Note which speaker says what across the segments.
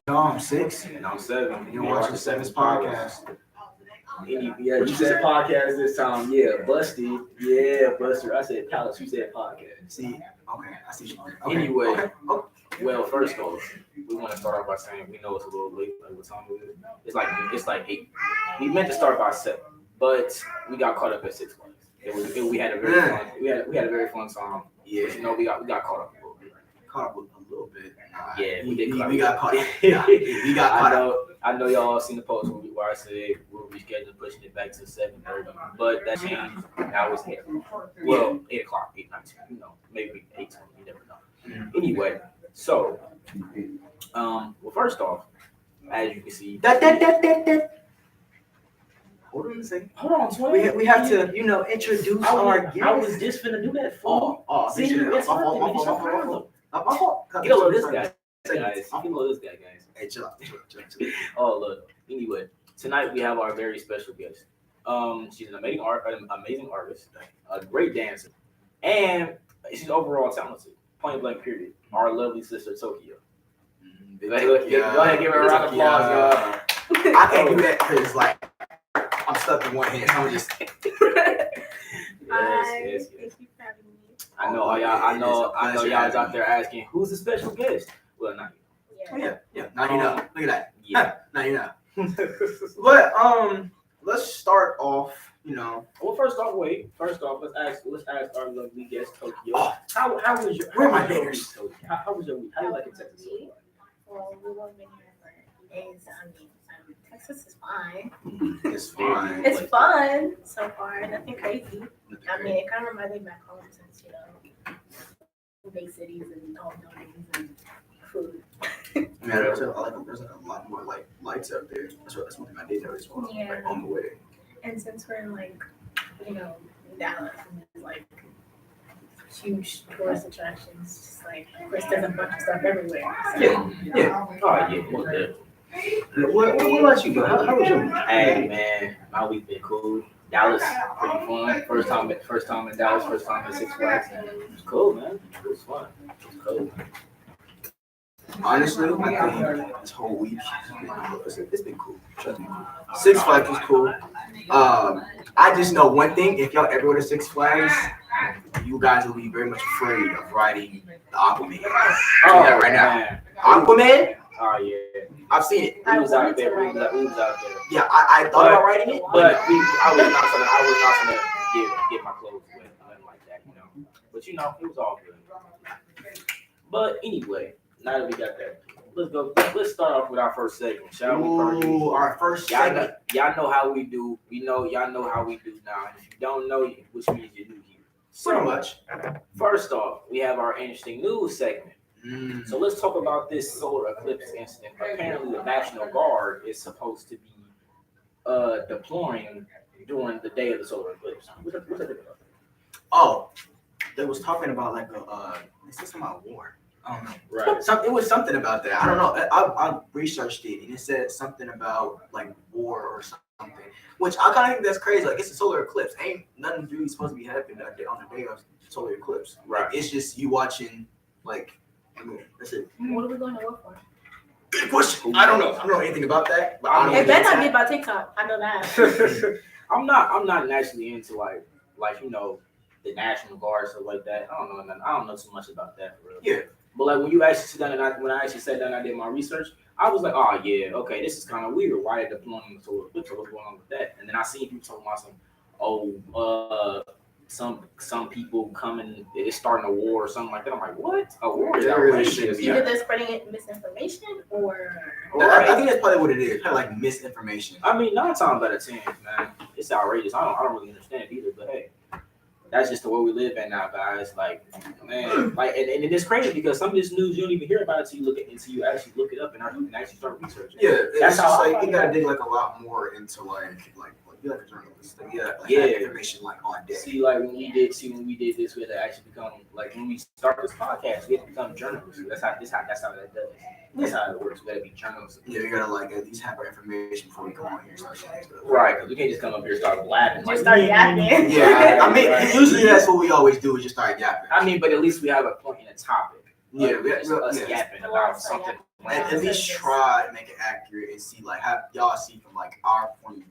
Speaker 1: I'm 6.
Speaker 2: And I'm 7.
Speaker 1: And you're watching the Sevens podcast.
Speaker 2: Yeah, you said podcast this time. Yeah, Busty. Yeah, Buster. I said Palace. You said podcast.
Speaker 1: See, okay, I see. Okay.
Speaker 2: Anyway,
Speaker 1: Okay.
Speaker 2: well, first off, we want to start off by saying we know it's a little late. Like what time is it? It's like 8. We meant to start by 7, but we got caught up at 6 Flags. We had a very fun. We had a very fun time.
Speaker 1: Yeah,
Speaker 2: you know, we got caught up a little bit.
Speaker 1: Caught up a little bit.
Speaker 2: Yeah, we did.
Speaker 1: We got caught up. Yeah, we got caught up.
Speaker 2: I know y'all seen the post where I said we're rescheduling, pushing it back to 7:30, but that changed. Now it's 8 o'clock. Well, 8 o'clock, 8:19. You know, maybe 8:20. You never know. Anyway, so well, first off, as you can see,
Speaker 1: Hold on a second.
Speaker 2: Hold on, Twin.
Speaker 1: We have to, introduce our guest.
Speaker 2: I was just finna do that for you. See, it's my fault. Get a load of this guy. Guys, guys.
Speaker 1: Hey, chill out.
Speaker 2: Oh, look. Anyway, tonight we have our very special guest. She's an amazing artist, a great dancer, and she's overall talented. Point blank, period. Our lovely sister Tokyo. Go ahead, give her a round of applause, y'all.
Speaker 1: I can't do that because, I'm stuck in one hand. So I'm just.
Speaker 3: Hi, thank you for having me.
Speaker 2: I know y'all is out there asking who's the special guest. Well, not
Speaker 1: you. Yeah. Now you know. Look at that.
Speaker 2: Yeah.
Speaker 1: Now you know. But let's start off.
Speaker 2: Well, first off, let's ask our lovely guest Tokyo.
Speaker 1: Oh,
Speaker 2: How was your?
Speaker 1: Where are my haters?
Speaker 2: How was your week? How do you like it, Texas?
Speaker 3: Well, we've only been here for days. Texas is fine.
Speaker 1: It's fine.
Speaker 3: It's fun so far. Nothing crazy. I mean, it kind of reminds me back home since, big cities and all buildings and food.
Speaker 1: Man, there's a lot more lights out there. That's one thing I did notice while on the way.
Speaker 3: And since we're in Dallas, and there's huge tourist attractions, just of course, there's a bunch of stuff everywhere. So.
Speaker 1: Yeah.
Speaker 2: Oh yeah.
Speaker 1: What about you, bro? How was your week?
Speaker 2: Hey man, my week been cool. Dallas, pretty fun. First time in Dallas. First time at Six Flags. It was cool, man. It was fun. It was cool.
Speaker 1: Honestly, I think this whole week it's been cool. Trust me. Six Flags was cool. I just know one thing: if y'all ever go to Six Flags, you guys will be very much afraid of riding the Aquaman.
Speaker 2: Oh,
Speaker 1: right now,
Speaker 2: man.
Speaker 1: Aquaman.
Speaker 2: Oh yeah,
Speaker 1: I've seen it.
Speaker 2: We was out there.
Speaker 1: Yeah, I thought about riding it,
Speaker 2: but I was not gonna get my clothes wet, nothing like that, But it was all good. But anyway, now that we got that, let's start off with our first segment, shall we?
Speaker 1: Ooh, our first segment.
Speaker 2: Y'all know how we do. Y'all know how we do now. If you don't know, which means you're new here.
Speaker 1: Pretty much.
Speaker 2: First off, we have our interesting news segment. So let's talk about this solar eclipse incident. Apparently, the National Guard is supposed to be deploying during the day of the solar eclipse. What's that about?
Speaker 1: Oh, they was talking about they said something about war. I don't know.
Speaker 2: Right.
Speaker 1: It was something about that. I don't know. I researched it and it said something about war or something. Which I kind of think that's crazy. It's a solar eclipse. Ain't nothing really supposed to be happening on the day of solar eclipse.
Speaker 2: Right.
Speaker 1: It's just you watching that's it.
Speaker 3: What are we going to work for?
Speaker 1: Good question. I don't know anything about that. But I don't
Speaker 3: it better not be about TikTok. I know that.
Speaker 2: I'm not naturally into the National Guard, stuff like that. I don't know too much about that for real.
Speaker 1: Yeah.
Speaker 2: But when you actually sit down when I actually sat down and I did my research, I was like, oh yeah, okay, this is kind of weird. Why are they deploying the solar eclipse? What's going on with that? And then I seen people talking about some people coming, it's starting a war or something like that. I'm like, what? A war is outrageous.
Speaker 3: Either they're spreading misinformation or.
Speaker 1: I think that's probably what it is. Kind of misinformation.
Speaker 2: I mean, 9 times out of 10, man, it's outrageous. I don't really understand it either. But hey, that's just the way we live in now, guys. And it's crazy because some of this news you don't even hear about it until you actually look it up and actually start researching.
Speaker 1: Yeah,
Speaker 2: that's how
Speaker 1: you gotta dig a lot more into be like a journalist. Have information on deck.
Speaker 2: See, when we did this, we had to actually become when we start this podcast, we had to become journalists. That's how that does. That's how it works. We gotta be journalists.
Speaker 1: Yeah, we gotta at least have our information before we come on here and start sharing stuff.
Speaker 2: Right, because we can't just come up here and start blabbing.
Speaker 3: Just start yapping.
Speaker 1: Yeah, I mean, usually that's what we always do. We just start yapping.
Speaker 2: I mean, but at least we have a point in a topic.
Speaker 1: Yeah,
Speaker 2: us yapping about something
Speaker 1: At least try to make it accurate and see like have y'all see from like our point of view.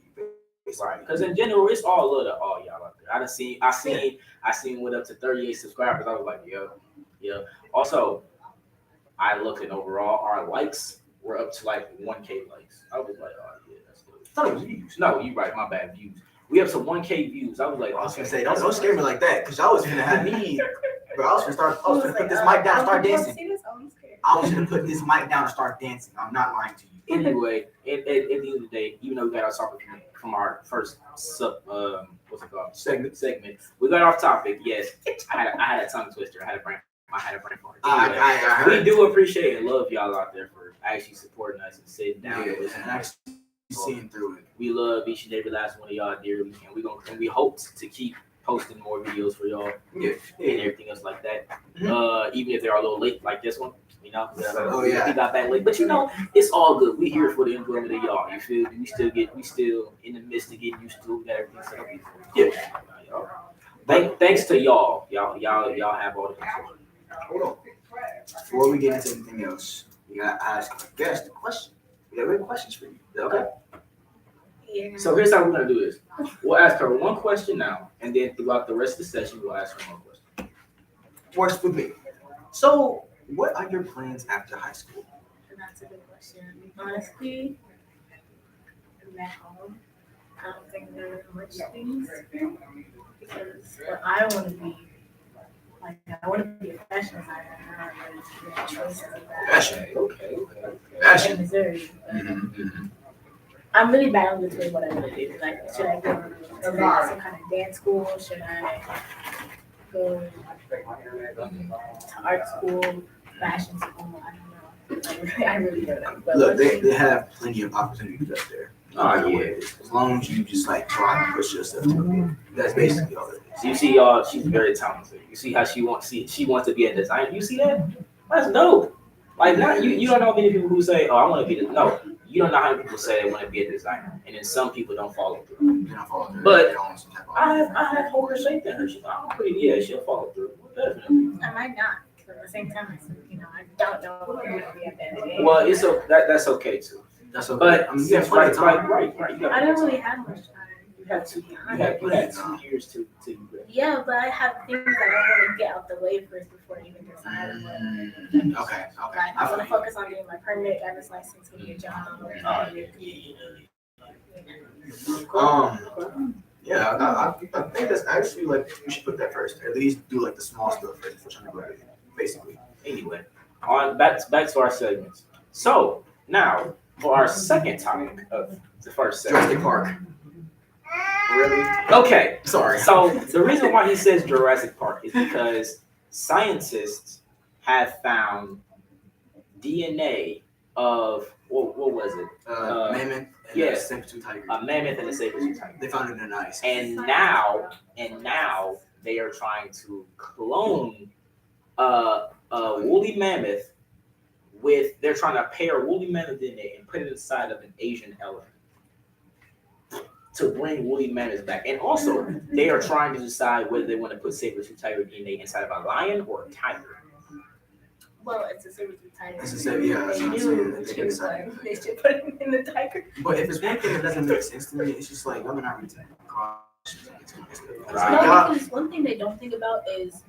Speaker 2: Right, because in general, it's all love to all y'all out there. I seen went up to 38 subscribers. I was like, yeah. Also, I looked at overall our likes were up to like 1K likes. I was like, oh yeah, that's good.
Speaker 1: I thought it was views.
Speaker 2: No, you right, my bad, views. We up to 1K views. I was like,
Speaker 1: I was gonna say, don't scare me like that, cause y'all was gonna have me, bro. I was gonna put this mic down and start dancing. I was gonna put this mic down and start dancing. I'm not lying to you.
Speaker 2: Anyway, at the end of the day, even though we got our topic from our first segment, we got off topic. Yes, I had a tongue twister. I had a brain fart. Anyway, we do appreciate and love y'all out there for actually supporting us and sitting down and listening.
Speaker 1: Actually seeing through it.
Speaker 2: We love each and every last one of y'all dearly, and we hope to keep posting more videos for y'all and everything else like that. Even if they're a little late, like this one. We got back late, but it's all good. We here for the enjoyment of y'all. You feel me? We still in the midst of getting used to everything set up. Thanks to y'all. Y'all have all the control.
Speaker 1: Hold on. Before we get into anything else, we gotta ask our guest a question. We got great questions for you. Okay.
Speaker 3: Yeah.
Speaker 2: So here's how we're gonna do this. We'll ask her one question now, and then throughout the rest of the session, we'll ask her one question.
Speaker 1: Works with me. So, what are your plans after high school?
Speaker 3: That's a good question. Honestly, I'm at home. I don't think there are much things because what I want to be, like, I want to be a fashion designer. I don't really have choices of that.
Speaker 1: Fashion.
Speaker 2: Okay.
Speaker 3: In Missouri. I'm really battling between what I want to do. Like, should I go to some kind of dance school? Should I go to art school, fashion school? I don't know. I really don't know. But
Speaker 1: look, they have plenty of opportunities up there.
Speaker 2: Oh yeah.
Speaker 1: As long as you just like try to push yourself to it. That's basically all it is.
Speaker 2: So you see, y'all, she's very talented. You see how she wants to be a designer. You see that? That's dope. Like, not you don't know many people who say, "Oh, I want to be no." You don't know how many people say they want to be a designer, and then some people don't follow through. But I have whole faith in her. She's like, "I'm pretty, yeah, she'll follow through, definitely."
Speaker 3: I might not. But at the same time, I don't know what I'm going to be at the end of the day.
Speaker 2: Well, that's okay too.
Speaker 1: That's okay.
Speaker 2: But
Speaker 1: I mean,
Speaker 2: right.
Speaker 3: I didn't really have much time.
Speaker 2: You had 2 years to
Speaker 3: Yeah, but I have things that I want to get out the way first before I even decide what.
Speaker 1: Okay.
Speaker 3: Like, I want to focus on getting my permanent driver's license, getting a job.
Speaker 1: I think that's actually like we should put that first. At least do like the small stuff first before trying to go ahead, basically.
Speaker 2: Anyway, on back to our segments. So now for our second topic of the first segment.
Speaker 1: Jurassic Park.
Speaker 2: Really? Okay.
Speaker 1: Sorry.
Speaker 2: So the reason why he says Jurassic Park is because scientists have found DNA of what was it?
Speaker 1: Mammoth and a saber-tooth tiger.
Speaker 2: A mammoth and a saber-tooth tiger.
Speaker 1: They found it in ice.
Speaker 2: And now they are trying to clone a woolly mammoth they're trying to pair woolly mammoth DNA and put it inside of an Asian elephant to bring woolly mammoths back. And also, they are trying to decide whether they want to put saber-tooth tiger DNA inside of a lion or a tiger.
Speaker 3: Well, it's a saber-tooth tiger.
Speaker 1: That's what I'm saying.
Speaker 3: They should put it in the tiger.
Speaker 1: But if it's one thing that doesn't make sense to me, it's just like, I'm not reading.
Speaker 3: No, because one thing they don't think about is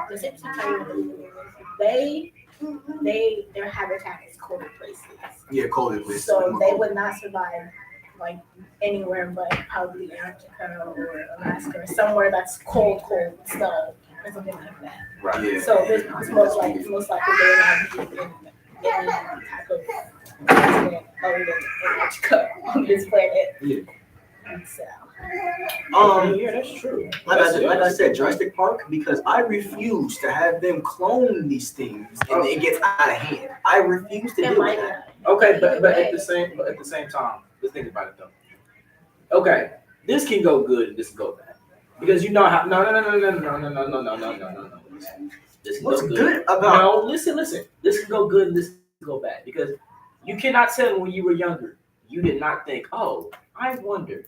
Speaker 3: the saber-tooth tiger. Their habitat is cold places.
Speaker 1: Yeah, cold places.
Speaker 3: So they would not survive like anywhere but probably Antarctica or Alaska or somewhere that's cold snow or something like that.
Speaker 2: Right.
Speaker 1: Yeah.
Speaker 3: So it's most likely they would not be in any type of continent other than Antarctica on this planet.
Speaker 1: Yeah.
Speaker 3: So.
Speaker 2: Yeah, that's true.
Speaker 1: Like I said, Jurassic Park, because I refuse to have them clone these things and it gets out of hand. I refuse to do that.
Speaker 2: Okay, but at the same time, let's think about it though. Okay, this can go good and this can go bad. Because you know how no. This can
Speaker 1: What's
Speaker 2: go
Speaker 1: good about
Speaker 2: no, listen. This can go good and this can go bad. Because you cannot tell when you were younger, you did not think, oh, I wonder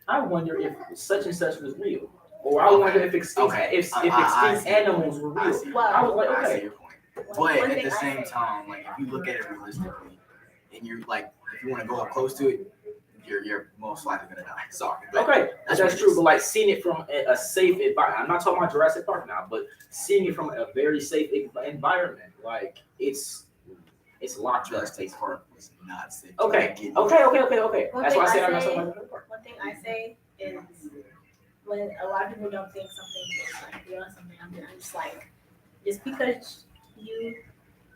Speaker 2: if such and such was real. Or I wonder if extinct animals were real.
Speaker 3: Well,
Speaker 2: I was like, okay.
Speaker 1: But
Speaker 3: One
Speaker 1: at
Speaker 3: thing
Speaker 1: the
Speaker 3: I
Speaker 1: same
Speaker 3: say-
Speaker 1: time, like if you look at it realistically, and you're like, if you want to go up close to it, you're most likely gonna die. Sorry. But
Speaker 2: Okay,
Speaker 1: that's
Speaker 2: that's
Speaker 1: what it
Speaker 2: true.
Speaker 1: is.
Speaker 2: But like seeing it from a safe environment, I'm not talking about Jurassic Park now, but seeing it from a very safe environment, like it's locked up.
Speaker 1: Jurassic Park was not safe.
Speaker 2: Okay.
Speaker 1: Get-
Speaker 2: Okay.
Speaker 3: One
Speaker 2: That's
Speaker 3: thing
Speaker 2: why I
Speaker 3: I
Speaker 2: said I'm not
Speaker 3: say-
Speaker 2: talking about Jurassic Park.
Speaker 3: One thing I say is when a lot of people don't think something is like real or something, I'm just like, just because you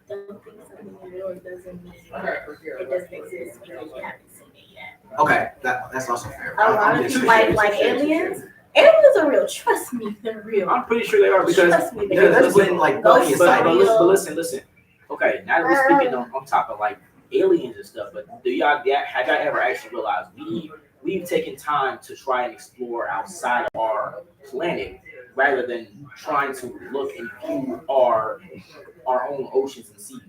Speaker 3: don't think something is real, it doesn't mean it doesn't exist because you haven't seen it yet.
Speaker 1: Okay, that's also fair.
Speaker 3: A lot
Speaker 1: I'm
Speaker 3: of
Speaker 1: just-
Speaker 3: people like aliens. Aliens are real. Trust me, they're real.
Speaker 2: I'm pretty sure they are because
Speaker 3: Trust me,
Speaker 1: Because
Speaker 3: they're
Speaker 1: there's
Speaker 3: real.
Speaker 1: been like
Speaker 3: Ghosts
Speaker 1: plenty of
Speaker 3: are
Speaker 1: sightings.
Speaker 3: real.
Speaker 2: but listen. Okay, now that we're speaking on top of like aliens and stuff, but have y'all ever actually realized we've taken time to try and explore outside of our planet rather than trying to look and view our own oceans and seas.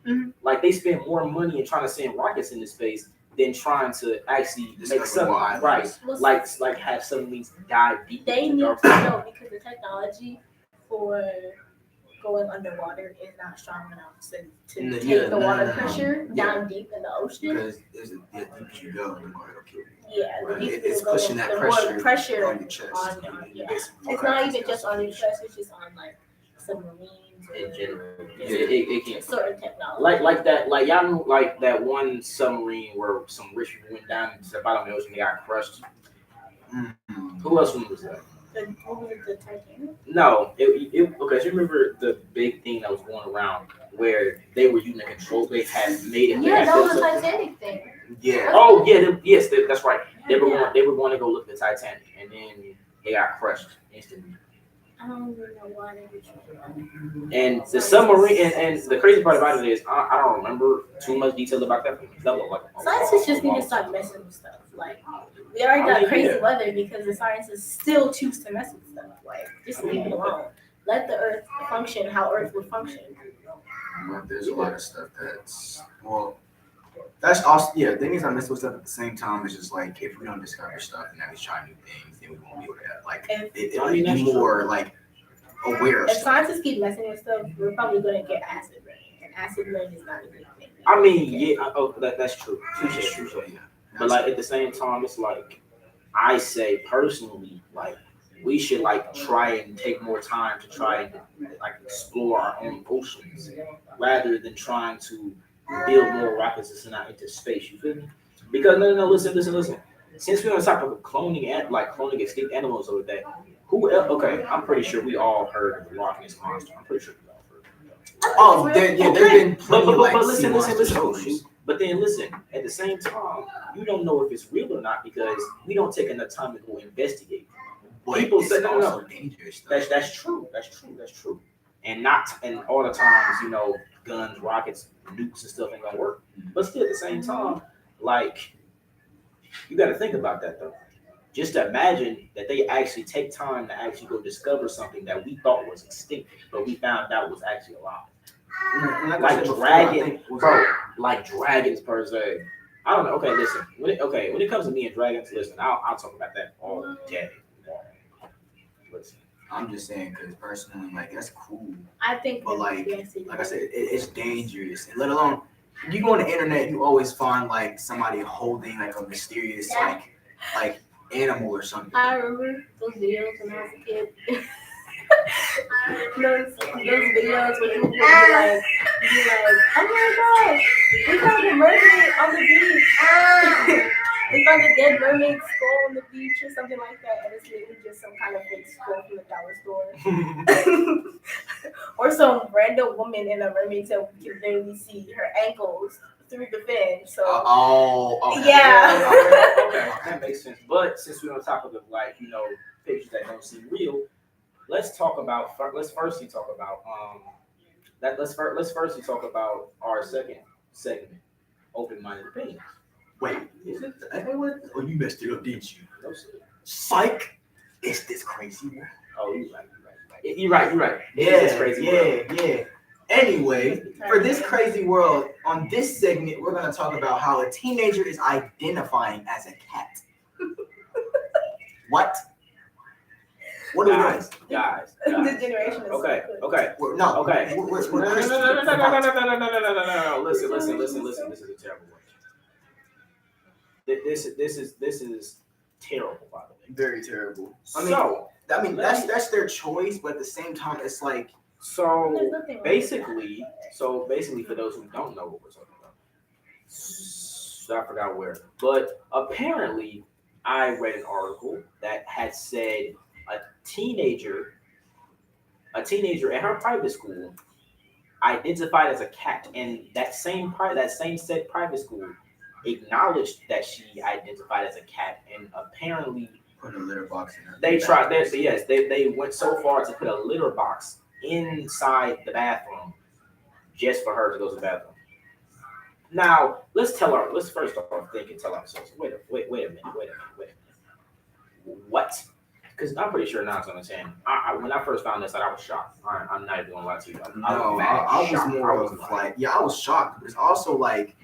Speaker 3: Mhm.
Speaker 2: Like they spend more money in trying to send rockets into space than trying to actually
Speaker 1: Discover
Speaker 2: make some
Speaker 1: more islands.
Speaker 2: right,
Speaker 3: Well,
Speaker 2: like have submarines dive deep.
Speaker 3: They
Speaker 2: into
Speaker 3: need
Speaker 2: the
Speaker 3: to
Speaker 2: earth.
Speaker 3: know because the technology for going underwater is not strong enough to
Speaker 1: No,
Speaker 3: take
Speaker 1: yeah,
Speaker 3: the
Speaker 1: no,
Speaker 3: water
Speaker 1: no, no.
Speaker 3: pressure
Speaker 1: Yeah.
Speaker 3: down deep in the ocean.
Speaker 1: Because the deeper you go, the more it'll kill you.
Speaker 3: Yeah, the
Speaker 1: Right?
Speaker 3: deeper
Speaker 1: It's
Speaker 3: you go,
Speaker 1: pushing that
Speaker 3: the
Speaker 1: pressure,
Speaker 3: more pressure
Speaker 1: on your chest.
Speaker 3: on
Speaker 1: You
Speaker 3: yeah.
Speaker 1: basically
Speaker 3: It's
Speaker 1: will
Speaker 3: not
Speaker 1: have
Speaker 3: even
Speaker 1: to
Speaker 3: just on your
Speaker 1: suffocation.
Speaker 3: chest, it's just on like submarines
Speaker 2: In
Speaker 3: or
Speaker 2: general,
Speaker 1: Yeah.
Speaker 2: it can't.
Speaker 3: certain technology.
Speaker 2: Like y'all know, like that one submarine where some rich people went down to the bottom of the ocean, they got crushed.
Speaker 1: Mhm.
Speaker 2: Who else remembers that?
Speaker 3: What was it, the Titanic?
Speaker 2: No, okay. So you remember the big thing that was going around where they were using the control they had made it.
Speaker 3: Yeah, that was the
Speaker 2: something.
Speaker 3: Titanic thing.
Speaker 1: Yeah.
Speaker 2: Oh yeah, that's right. They were
Speaker 3: Yeah.
Speaker 2: going to go look at the Titanic, and then they got crushed instantly.
Speaker 3: I don't even know why they were
Speaker 2: And the submarine, and the crazy part about it is, I don't remember too much detail about that. That was like
Speaker 3: Scientists just need to stop messing with stuff. Like, we already
Speaker 2: I
Speaker 3: got
Speaker 2: mean,
Speaker 3: crazy
Speaker 2: yeah.
Speaker 3: weather because the scientists still choose to mess with stuff. Like, just leave it alone. Let the Earth function how Earth would function.
Speaker 1: But there's a lot of stuff that's also the thing is I mess with stuff at the same time. It's just like if we don't discover stuff and always try new things, then we won't be able to like
Speaker 3: If,
Speaker 2: I mean,
Speaker 1: be
Speaker 2: that's
Speaker 1: more like aware of
Speaker 3: if
Speaker 1: stuff.
Speaker 3: scientists keep messing with stuff, we're probably going to get acid rain. And acid rain is not a good thing.
Speaker 2: I mean, that's true. Touche.
Speaker 1: Yeah.
Speaker 2: But like at the same time, it's like I say personally, like we should like try and take more time to try and like explore our own oceans rather than trying to build more rockets and send out into space. You feel me? Because no, listen. Since we're on the topic of cloning extinct animals over that, who else? Okay, I'm pretty sure we all heard of the Loch Ness monster. I'm pretty sure we all heard.
Speaker 1: Oh, there's been plenty
Speaker 2: But
Speaker 1: like
Speaker 2: listen.
Speaker 1: sea monster stories.
Speaker 2: But then listen, at the same time, you don't know if it's real or not because we don't take enough time to go investigate.
Speaker 1: But
Speaker 2: People
Speaker 1: it's
Speaker 2: say no.
Speaker 1: also dangerous. Though.
Speaker 2: That's true. And all the times, guns, rockets, nukes, and stuff ain't gonna work. But still, at the same time, like you got to think about that though. Just imagine that they actually take time to actually go discover something that we thought was extinct, but we found out was actually alive.
Speaker 1: And I
Speaker 2: Like
Speaker 1: said before,
Speaker 2: dragon,
Speaker 1: I think-
Speaker 2: bro, like dragons per se. I don't know. Okay, listen. When it comes to me and dragons, listen, I'll talk about that all day. Listen.
Speaker 1: I'm just saying because personally, like that's cool.
Speaker 3: I think
Speaker 1: But,
Speaker 3: that
Speaker 1: like
Speaker 3: we actually
Speaker 1: I said, it's dangerous. And let alone, you go on the internet, you always find like somebody holding like a mysterious like animal or something.
Speaker 3: I remember those videos when I was a kid. those videos where people would be like, oh my gosh, we found a mermaid on the beach. We found a dead mermaid skull on the beach or something like that, and it's literally just some kind of fake skull from the dollar store. Or some random woman in a mermaid tail can barely see her ankles through the fin. So
Speaker 1: Okay.
Speaker 3: Yeah.
Speaker 2: Okay, that makes sense. But since we're on top of pictures that don't seem real, let's firstly talk about our second segment, open-minded opinions.
Speaker 1: Wait, is it the other one? Oh, you messed it up, didn't you?
Speaker 2: No, sir.
Speaker 1: Psych! It's this crazy world.
Speaker 2: Oh, you're right. It is this crazy world.
Speaker 1: Yeah. Anyway, for this crazy world, on this segment, we're gonna talk about how a teenager is identifying as a cat. What? What are we doing?
Speaker 2: Guys.
Speaker 3: This generation is
Speaker 2: Okay.
Speaker 3: so good.
Speaker 2: Okay.
Speaker 1: No.
Speaker 2: Okay.
Speaker 1: We're
Speaker 2: No, no, no,
Speaker 1: Christian.
Speaker 2: no, no, no, no, no, no, no, no, no, no. Listen. This is a terrible one. This is terrible, by the way.
Speaker 1: Very terrible.
Speaker 2: So
Speaker 1: That's their choice, but at the same time, it's like
Speaker 3: There's
Speaker 2: so
Speaker 3: nothing wrong with
Speaker 2: basically, for those who don't know what we're talking about, so I forgot where, but apparently, I read an article that had said a teenager at her private school identified as a cat, and that same said private school acknowledged that she identified as a cat, and apparently
Speaker 1: put a litter box in her.
Speaker 2: They went so far to put a litter box inside the bathroom just for her to go to the bathroom. Now let's first off think and tell ourselves. Wait a minute. What? Because I'm pretty sure Non's understand. When I first found this out, I was shocked. I'm not even gonna lie to you. I was
Speaker 1: more of like, I was shocked, but it's also like,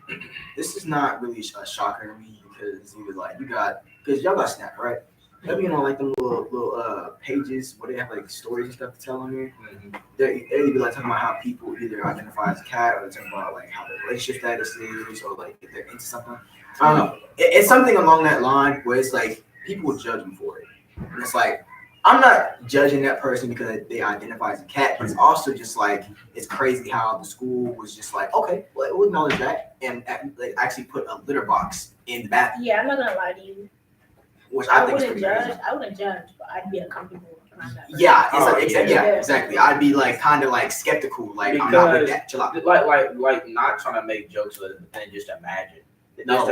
Speaker 1: this is not really a shocker to me because he was like, because y'all got Snap, right? They'll be on like them little pages where they have like stories and stuff to tell on here.
Speaker 2: Mm-hmm.
Speaker 1: They be like talking about how people either identify as a cat or they talking about like how their relationship status is or like if they're into something. I don't know. It's something along that line where it's like people will judge me for it. And it's like, I'm not judging that person because they identify as a cat, but it's also just like, it's crazy how the school was just like, okay, we'll acknowledge that, and they actually put a litter box in the bathroom.
Speaker 3: Yeah, I'm not gonna lie to you.
Speaker 1: Which I think
Speaker 3: wouldn't
Speaker 1: is
Speaker 3: judge.
Speaker 1: crazy.
Speaker 3: I wouldn't judge, but I'd be uncomfortable around that person.
Speaker 1: Yeah, exactly. I'd be like kind of like skeptical, like I'm not with that. Chill out.
Speaker 2: Like not trying to make jokes with it, but then just imagine. No.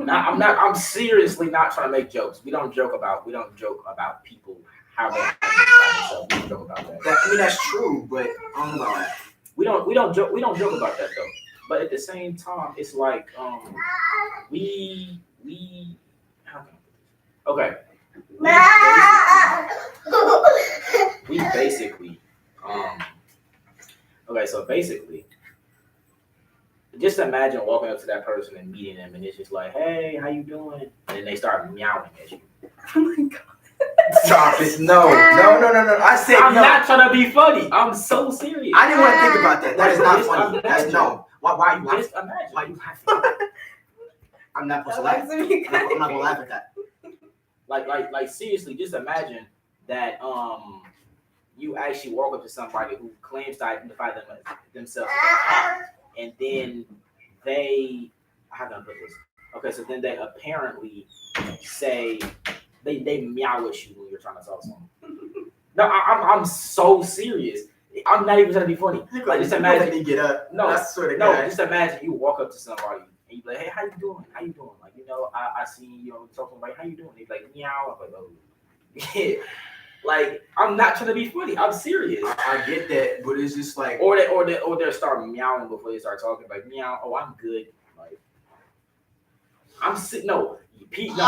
Speaker 2: I'm seriously not trying to make jokes. We don't joke about people how they identify themselves. We don't joke about that.
Speaker 1: That's true, but I don't know about that.
Speaker 2: We don't joke about that though. But at the same time, it's like we how can I put this? Okay. We basically so basically just imagine walking up to that person and meeting them, and it's just like, hey, how you doing? And then they start meowing at you.
Speaker 3: Oh my god.
Speaker 1: Stop it. No. I said
Speaker 2: I'm
Speaker 1: no.
Speaker 2: not trying to be funny. I'm so serious.
Speaker 1: I didn't want to think about that. That is not funny. That's no. Why are you laughing?
Speaker 2: Just imagine.
Speaker 1: Why are you laughing? I'm not supposed to laugh. I'm not gonna laugh at that.
Speaker 2: Like seriously, just imagine that you actually walk up to somebody who claims to identify themselves as a cat, and then how can I put this? Okay, so then they apparently say they meow at you when you're trying to talk to them. No, I'm so serious. I'm not even trying to be funny. Like just imagine
Speaker 1: me get up.
Speaker 2: No,
Speaker 1: that's sort of guy.
Speaker 2: Just imagine you walk up to somebody and you be like, hey, how you doing? Like, I see you talking about how you doing. He's like, meow. I'm like, oh, yeah. Like, I'm not trying to be funny. I'm serious.
Speaker 1: I get that, but it's just like,
Speaker 2: or they start meowing before they start talking. Like, meow. Oh, I'm good. Like, I'm sick. No, Pete. No,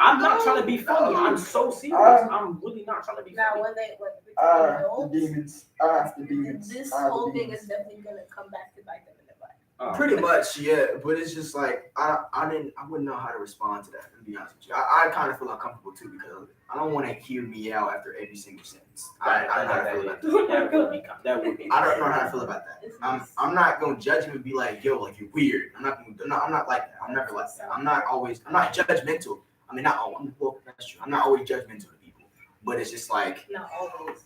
Speaker 2: I'm not trying to be funny. I'm so serious. I'm really not trying to be funny.
Speaker 3: Now, when
Speaker 1: the demons. The demons.
Speaker 3: This whole thing is definitely gonna come back to bite them in the butt.
Speaker 1: Pretty much, yeah. But it's just like I wouldn't know how to respond to that. To be honest with you, I kind of feel uncomfortable too because I don't want to hear meow after every single sentence. I don't know how to feel about that.
Speaker 2: That would be.
Speaker 1: I don't know how to feel about that. I'm not gonna judge him and be like, yo, like you're weird. I'm not like that. I'm never like that. I'm not judgmental. I mean, not always. Well, that's true. I'm not always judgmental to people, but it's just like.
Speaker 3: Not always.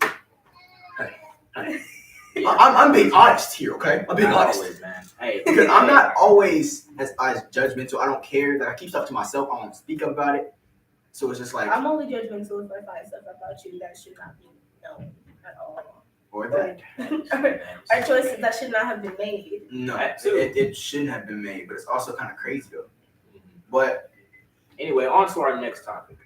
Speaker 1: Hey. Yeah. I'm being honest here, okay? I'm being honest.
Speaker 2: Always, man. Hey,
Speaker 1: because I'm not always as judgmental. I don't care that I keep stuff to myself. I don't speak about it. So it's just like
Speaker 3: I'm only judgmental if I find stuff about you that should not be known at all.
Speaker 1: Or that.
Speaker 3: Our choices that should not have been made.
Speaker 1: No, it shouldn't have been made, but it's also kind of crazy though. Mm-hmm. But
Speaker 2: anyway, on to our next topic.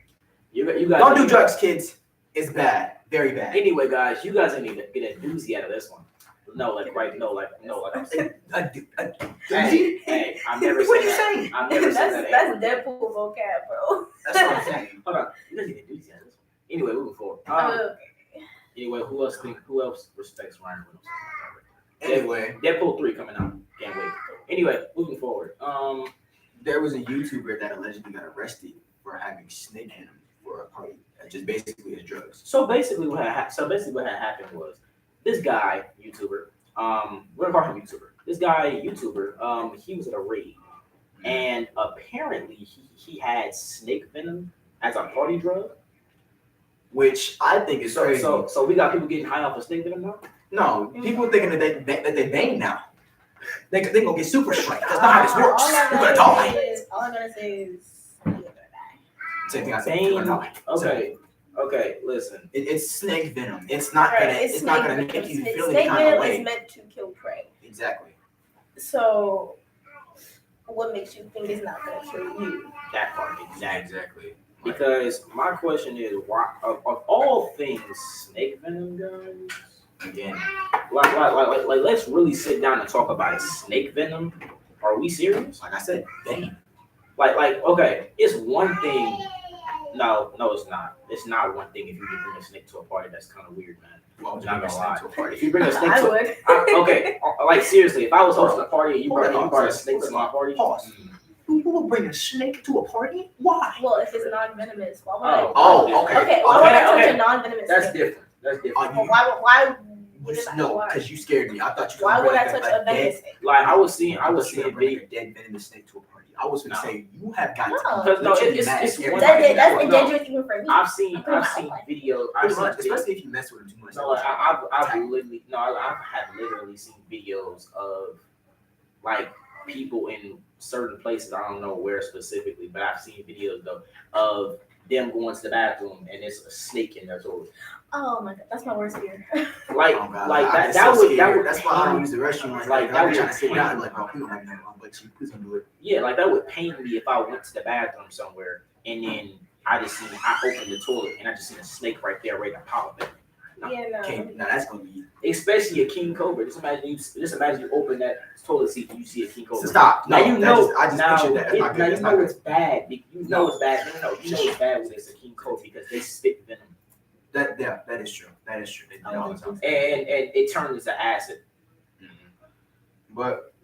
Speaker 2: You guys
Speaker 1: don't do drugs, kids. It's bad. Very bad.
Speaker 2: Anyway, guys, you guys need to get a doozy out of this one. Hey, I'm never saying that.
Speaker 1: What are you saying?
Speaker 2: I'm never saying that.
Speaker 3: That's Deadpool vocab, bro.
Speaker 1: That's what I'm saying.
Speaker 2: Hold on. You guys need a doozy out of this one. Anyway, moving forward. Anyway, who else respects Ryan Reynolds?
Speaker 1: Anyway,
Speaker 2: Deadpool 3 coming out. Can't wait. Anyway, moving forward.
Speaker 1: There was a YouTuber that allegedly got arrested for having snake venom for a party just basically is drugs.
Speaker 2: So basically, what had happened was this guy YouTuber. We're gonna call him YouTuber. This guy YouTuber. He was at a raid, and apparently he had snake venom as a party drug.
Speaker 1: Which I think is crazy.
Speaker 2: So we got people getting high off of snake venom now.
Speaker 1: No, people thinking that they bang now. They gonna get super strength. That's not how this works. You're gonna die.
Speaker 3: All I'm gonna say is you're gonna die.
Speaker 1: Same thing I said. You're gonna die.
Speaker 2: Okay. Listen.
Speaker 1: It's snake venom. It's not
Speaker 3: Right,
Speaker 1: gonna. It's not gonna make you feel any
Speaker 3: snake
Speaker 1: kind of
Speaker 3: venom
Speaker 1: way.
Speaker 3: is meant to kill prey.
Speaker 1: Exactly.
Speaker 3: So, what makes you think it's not gonna kill you?
Speaker 2: That part exactly.
Speaker 1: Exactly.
Speaker 2: Because my question is, why of all things, snake venom, guys?
Speaker 1: Again,
Speaker 2: Like, let's really sit down and talk about it. Snake venom? Are we serious?
Speaker 1: like I said, bang.
Speaker 2: Like, okay, it's one thing. No, it's not. It's not one thing if you bring a snake to a party. That's kind of weird, man.
Speaker 1: Well,
Speaker 2: Not gonna
Speaker 1: to
Speaker 2: lie.
Speaker 1: a party.
Speaker 2: If you bring a snake
Speaker 3: I
Speaker 2: to,
Speaker 3: would.
Speaker 2: okay, like seriously, if I was hosting a party and you
Speaker 1: Hold
Speaker 2: brought
Speaker 1: on,
Speaker 2: a snake to my party,
Speaker 1: Pause. Who will bring a snake to a party? Why?
Speaker 3: Well, if it's non-venomous, why would I?
Speaker 1: Oh, okay.
Speaker 3: Okay, why would I touch
Speaker 2: Okay.
Speaker 3: a non-venomous
Speaker 2: that's
Speaker 3: snake?
Speaker 2: different. That's different.
Speaker 3: Well, why would it
Speaker 1: No,
Speaker 3: why?
Speaker 1: because you scared me. I thought you.
Speaker 3: Why
Speaker 1: were
Speaker 3: would I
Speaker 1: bring
Speaker 3: touch a venomous
Speaker 1: dead.
Speaker 3: snake?
Speaker 2: Like I was seeing
Speaker 1: bring
Speaker 2: video.
Speaker 1: a dead venomous snake to a party. I was gonna
Speaker 2: No.
Speaker 1: say you have got
Speaker 3: No.
Speaker 1: to.
Speaker 2: Because no,
Speaker 1: literally
Speaker 2: it's
Speaker 1: mad
Speaker 2: it's
Speaker 1: every
Speaker 2: one
Speaker 1: time
Speaker 2: thing.
Speaker 1: you
Speaker 3: That's
Speaker 1: go.
Speaker 3: dangerous even for me.
Speaker 2: I've seen videos. I've seen
Speaker 1: Especially if you mess with him too much.
Speaker 2: No, I've literally I have literally seen videos of like people in certain places. I don't know where specifically, but I've seen videos though of them going to the bathroom and there's a snake in their toilet.
Speaker 3: Oh my god, that's my worst fear.
Speaker 2: Like
Speaker 1: Oh, God,
Speaker 2: like
Speaker 1: I'm
Speaker 2: that
Speaker 1: so
Speaker 2: that would
Speaker 1: scared. That's why I don't use the restroom.
Speaker 2: Like, that
Speaker 1: I'm
Speaker 2: would
Speaker 1: trying to sit
Speaker 2: pain
Speaker 1: down.
Speaker 2: me.
Speaker 1: Like, bro, please don't have nothing wrong, but please don't do it.
Speaker 2: yeah, like that would pain me if I went to the bathroom somewhere and then I opened the toilet and I just seen a snake right there ready to pop up.
Speaker 3: Yeah, no.
Speaker 1: Okay, now that's gonna be.
Speaker 2: Especially a king cobra. Just imagine you open that toilet seat and you see a king cobra.
Speaker 1: So stop.
Speaker 2: Now
Speaker 1: No,
Speaker 2: you
Speaker 1: that
Speaker 2: know.
Speaker 1: I just
Speaker 2: now,
Speaker 1: pictured that. That's not good.
Speaker 2: now
Speaker 1: That's
Speaker 2: you
Speaker 1: not
Speaker 2: know
Speaker 1: good.
Speaker 2: it's bad. You know it's bad. No, you know it's bad when it's a king cobra because they spit venom
Speaker 1: That is true. That is true. They do it all the time.
Speaker 2: and it turns into acid.
Speaker 1: But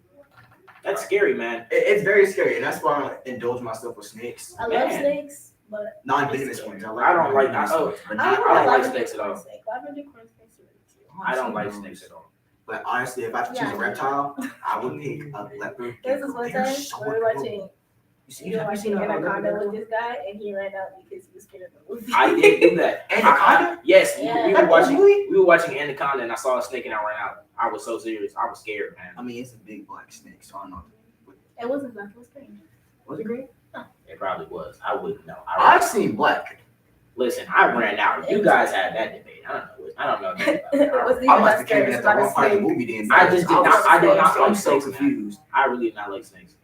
Speaker 2: That's scary, man.
Speaker 1: it's very scary, and that's why I don't indulge myself with snakes.
Speaker 3: I love
Speaker 2: Man.
Speaker 3: snakes, but
Speaker 1: Non-venomous ones.
Speaker 2: I don't like
Speaker 1: non-venomous
Speaker 2: that.
Speaker 1: ones, but
Speaker 2: I don't
Speaker 1: not-
Speaker 2: like snakes at all.
Speaker 3: Lavender corn snakes are really cute.
Speaker 2: I don't like snakes at all.
Speaker 1: But honestly, if I had to choose
Speaker 3: Yeah.
Speaker 1: a reptile, I would pick a leopard.
Speaker 3: This is one
Speaker 1: They're
Speaker 3: time
Speaker 1: so
Speaker 3: we were
Speaker 1: adorable.
Speaker 3: watching.
Speaker 1: You
Speaker 3: Have you seen
Speaker 1: a
Speaker 3: Anaconda
Speaker 1: leopard?
Speaker 3: with this guy, and he ran out because he was scared of the movie.
Speaker 2: I did do that.
Speaker 1: Anaconda?
Speaker 2: Yes,
Speaker 3: Yeah.
Speaker 2: we were watching Anaconda and I saw a snake and I ran out. I was so serious. I was scared, man.
Speaker 1: I mean, it's a big black snake, so I don't know.
Speaker 3: It wasn't black, it was green.
Speaker 1: Was it green?
Speaker 2: It probably was. I wouldn't know.
Speaker 1: I've seen black.
Speaker 2: Listen, I ran out. You guys had that debate. I don't know. nothing about
Speaker 3: It
Speaker 2: that.
Speaker 3: wasn't
Speaker 1: I
Speaker 3: even
Speaker 1: must
Speaker 3: that
Speaker 1: have
Speaker 3: scary.
Speaker 1: came
Speaker 3: It was
Speaker 1: at the
Speaker 3: about a
Speaker 1: wrong part of the
Speaker 3: snake.
Speaker 1: movie then.
Speaker 2: I did not
Speaker 1: I'm
Speaker 2: like
Speaker 1: so
Speaker 2: snakes, man.
Speaker 1: confused.
Speaker 2: I really did not like snakes.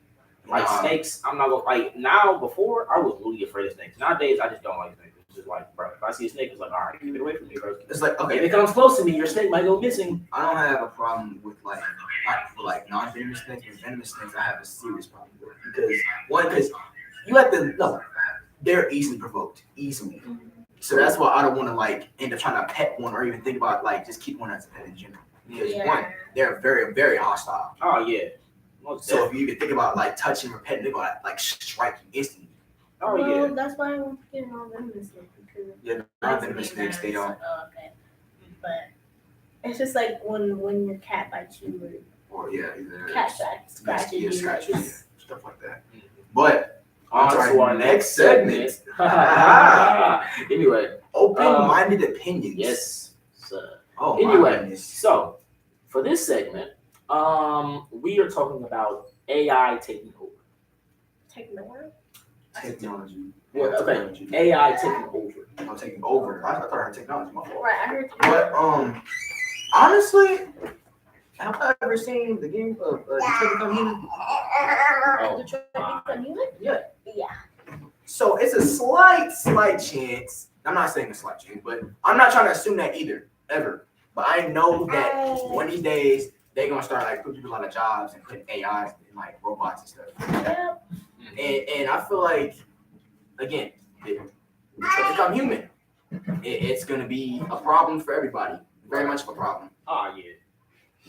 Speaker 2: Like
Speaker 1: Nah.
Speaker 2: snakes, I'm not gonna like now. Before I was really afraid of snakes. Nowadays, I just don't like snakes. It's just like, bro, if I see a snake, it's like, all right, keep it away from me, bro.
Speaker 1: It's like,
Speaker 2: If
Speaker 1: okay,
Speaker 2: it comes close to me, your snake might go missing.
Speaker 1: I don't have a problem with like non-venomous snakes, but venomous snakes I have a serious problem with because you have to no, they're easily provoked, easily. So that's why I don't want to like end up trying to pet one or even think about like just keep one as a pet in general. Because one, they're very, very hostile.
Speaker 2: Oh yeah. Most
Speaker 1: So if you even think about like touching or petting, they're gonna like strike you instantly.
Speaker 2: oh
Speaker 3: Well,
Speaker 2: yeah.
Speaker 3: that's why I want to get non-venomous snake because
Speaker 1: Yeah, non-venomous snakes, they don't.
Speaker 3: Oh, okay. But it's just like when your cat bites you
Speaker 1: Or yeah, either
Speaker 3: or cat scratches you.
Speaker 1: scratches,
Speaker 3: like,
Speaker 1: yeah, stuff like that. But
Speaker 2: On to our next segment. Anyway,
Speaker 1: open-minded opinions.
Speaker 2: yes, sir.
Speaker 1: Oh,
Speaker 2: Anyway,
Speaker 1: my goodness.
Speaker 2: so for this segment, we are talking about AI taking over.
Speaker 3: Technology.
Speaker 1: Technology.
Speaker 2: Well, okay,
Speaker 1: Technology.
Speaker 2: AI taking over.
Speaker 1: I'm taking over. I thought I heard technology. My fault.
Speaker 3: Right, I heard.
Speaker 1: But honestly, have I ever seen the game of Detroit Become Human?
Speaker 2: Oh,
Speaker 3: Detroit Become Human?
Speaker 1: Yeah.
Speaker 3: Yeah.
Speaker 1: So it's a slight chance. I'm not saying a slight chance, but I'm not trying to assume that either, ever. But I know that one of these days they're gonna start like putting people out of jobs and putting AIs and like robots and stuff.
Speaker 3: Yeah.
Speaker 1: And I feel like, again, Detroit Become Human. It's gonna be a problem for everybody. Very much of a problem.
Speaker 2: oh yeah.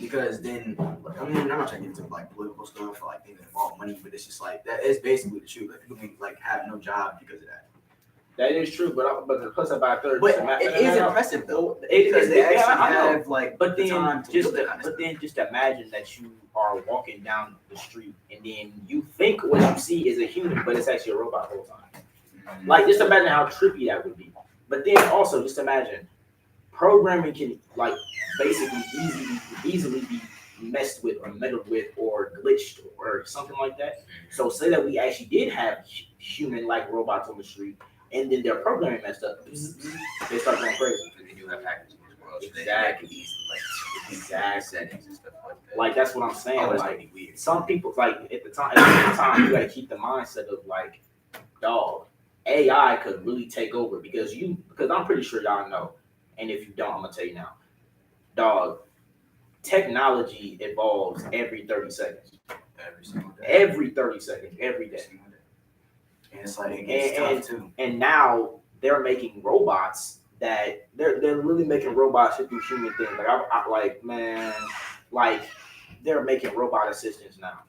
Speaker 1: Because then, I mean, I'm not trying to get into like political stuff or like things that involve money, but it's just like that is basically the truth. Like people can like have no job because of that.
Speaker 2: That is true, but plus about a third.
Speaker 1: But
Speaker 2: just
Speaker 1: it is impressive though,
Speaker 2: It-
Speaker 1: because they
Speaker 2: yeah,
Speaker 1: actually
Speaker 2: I know.
Speaker 1: have like
Speaker 2: But
Speaker 1: the
Speaker 2: then
Speaker 1: time to
Speaker 2: just
Speaker 1: do that kind of
Speaker 2: but
Speaker 1: stuff.
Speaker 2: then just imagine that you are walking down the street and then you think what you see is a human, but it's actually a robot the whole time. Like just imagine how trippy that would be. But then also just imagine programming can like basically easily be messed with or meddled with or glitched or something like that. So say that we actually did have human like robots on the street and then their programming messed up. They start going crazy.
Speaker 4: They do have hackers as well. So
Speaker 2: Exactly.
Speaker 4: They can easily like
Speaker 2: Exactly.
Speaker 4: settings and stuff like that.
Speaker 2: Like that's what I'm saying.
Speaker 4: Oh, that's
Speaker 2: like
Speaker 4: gonna be weird.
Speaker 2: some people like at the time you gotta keep the mindset of like, dog, AI could really take over because I'm pretty sure y'all know. And if you don't, I'm gonna tell you now. Dog, technology evolves every 30 seconds.
Speaker 1: Every single day.
Speaker 2: Every 30 seconds, every day.
Speaker 1: And it's like it gets tough too.
Speaker 2: And now they're making robots that they're really making robots to do human things. Like I like, man, like they're making robot assistants now.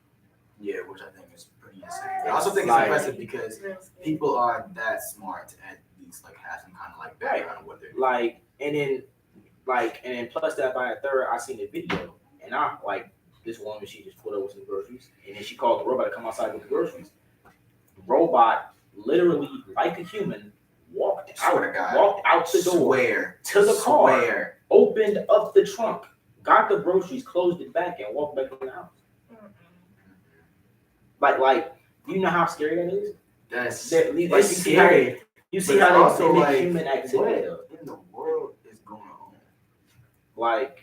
Speaker 1: Yeah, which I think is pretty insane. I also think it's
Speaker 2: Like-
Speaker 1: impressive because people are that smart to at least like have some kind of like background of what they're doing.
Speaker 2: Like and then plus that by a third, I seen the video and I like this woman, she just put over some groceries and then she called the robot to come outside with the groceries. The robot literally like a human walked
Speaker 1: Swear to God.
Speaker 2: out the door
Speaker 1: Swear
Speaker 2: to the car,
Speaker 1: Swear.
Speaker 2: opened up the trunk, got the groceries, closed it back, and walked back in the house. Like you know how scary that is.
Speaker 1: That's
Speaker 2: Like, you
Speaker 1: it's
Speaker 2: see how
Speaker 1: scary.
Speaker 2: they, you
Speaker 1: But
Speaker 2: see
Speaker 1: it's
Speaker 2: how they
Speaker 1: also
Speaker 2: make
Speaker 1: like,
Speaker 2: human activity up.
Speaker 1: What in the world is going on?
Speaker 2: Like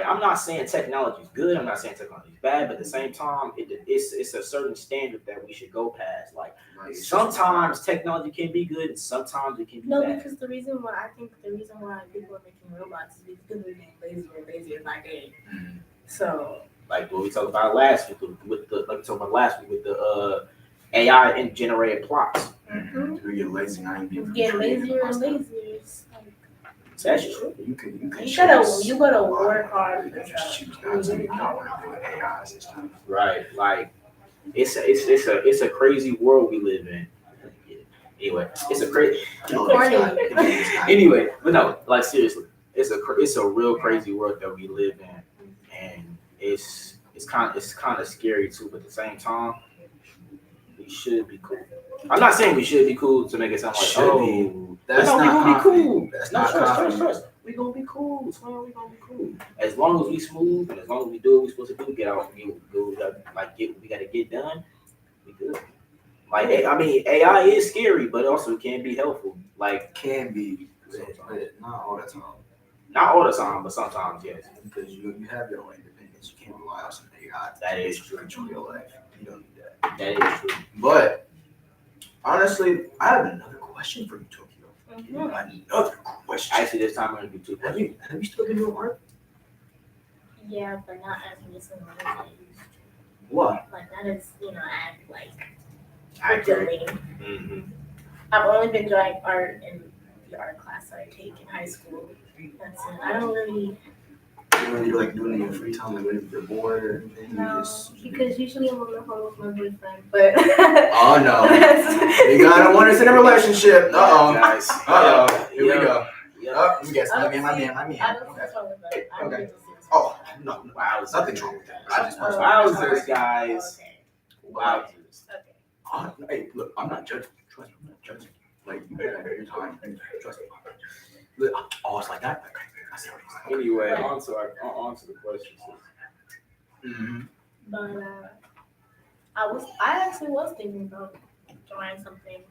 Speaker 2: I'm not saying technology is good. I'm not saying technology is bad, but at the same time, it's a certain standard that we should go past. Like
Speaker 1: Like, it's just-
Speaker 2: sometimes technology can be good, and sometimes it can be
Speaker 3: No,
Speaker 2: bad.
Speaker 3: because the reason why people are making robots is because they're getting lazier and lazier by day.
Speaker 1: Mhm.
Speaker 3: So
Speaker 2: Like what we talked about last week with the AI and generated plots.
Speaker 1: You get lazy now. You
Speaker 3: it's getting lazier and lazier. It's like,
Speaker 2: That's true.
Speaker 1: You can
Speaker 3: you
Speaker 1: choose.
Speaker 3: gotta work hard
Speaker 1: You
Speaker 3: for
Speaker 1: can just
Speaker 3: stuff.
Speaker 1: choose not to. You don't want to do it. AIs and stuff.
Speaker 2: Right. Like it's a crazy world we live in. Anyway, it's a crazy.
Speaker 3: Corny.
Speaker 2: Anyway, but no, like seriously, it's a real crazy world that we live in, and it's kind of scary too. But at the same time, we should be cool. I'm not saying we should be cool to make it sound like
Speaker 1: Should be. That's
Speaker 2: no, we
Speaker 1: not
Speaker 2: gonna be
Speaker 1: confident.
Speaker 2: cool.
Speaker 1: That's
Speaker 2: No,
Speaker 1: not confident.
Speaker 2: trust. We gonna be cool. Swear we gonna be cool. As long as we smooth and as long as we do what we supposed to do, get out, get what we gotta get done. We good. Like I mean, AI is scary, but also can be helpful. Like
Speaker 1: Can be, but not all the time.
Speaker 2: not all the time, but sometimes yes.
Speaker 1: Because you have your own independence. You can't rely on some AI
Speaker 2: That
Speaker 1: to
Speaker 2: is
Speaker 1: basically control your life. You don't need that.
Speaker 2: That is true.
Speaker 1: But honestly, I have another question for you, Tokyo. Another question.
Speaker 2: Actually, this time I'm gonna do two
Speaker 1: Have
Speaker 2: questions.
Speaker 1: you still been doing art?
Speaker 3: Yeah, but not as recently as I used to.
Speaker 1: What?
Speaker 3: Like not as like
Speaker 2: Accurate.
Speaker 3: frequently.
Speaker 2: Mm-hmm.
Speaker 3: I've only been doing art in the art class I take in high school. That's it. I don't really
Speaker 1: You know, you like doing it in your free time, like when you're bored or anything.
Speaker 3: know
Speaker 1: You
Speaker 3: because usually I'm on the phone with my boyfriend. But
Speaker 1: Oh no. You gotta want us in a relationship.
Speaker 2: Guys.
Speaker 1: Here we go.
Speaker 2: Yep.
Speaker 1: Oh, let me guess.
Speaker 3: I
Speaker 1: My
Speaker 3: don't
Speaker 1: man.
Speaker 3: see- I don't
Speaker 1: Okay.
Speaker 3: see wrong with that. I
Speaker 1: Okay.
Speaker 3: really don't see what's
Speaker 1: Oh,
Speaker 3: wrong.
Speaker 1: no.
Speaker 2: Wow.
Speaker 1: Nothing's wrong with that. I just want
Speaker 2: Wowzers, guys.
Speaker 3: Okay.
Speaker 2: Wowzers.
Speaker 3: Okay.
Speaker 1: Oh, hey, look, I'm not judging. Trust me, I'm not judging. Like, you better have your time. Trust me. Look, oh, it's like that? Okay. I see what he's saying.
Speaker 2: Anyway, on to the questions.
Speaker 1: Mm-hmm.
Speaker 3: But I actually was thinking about trying something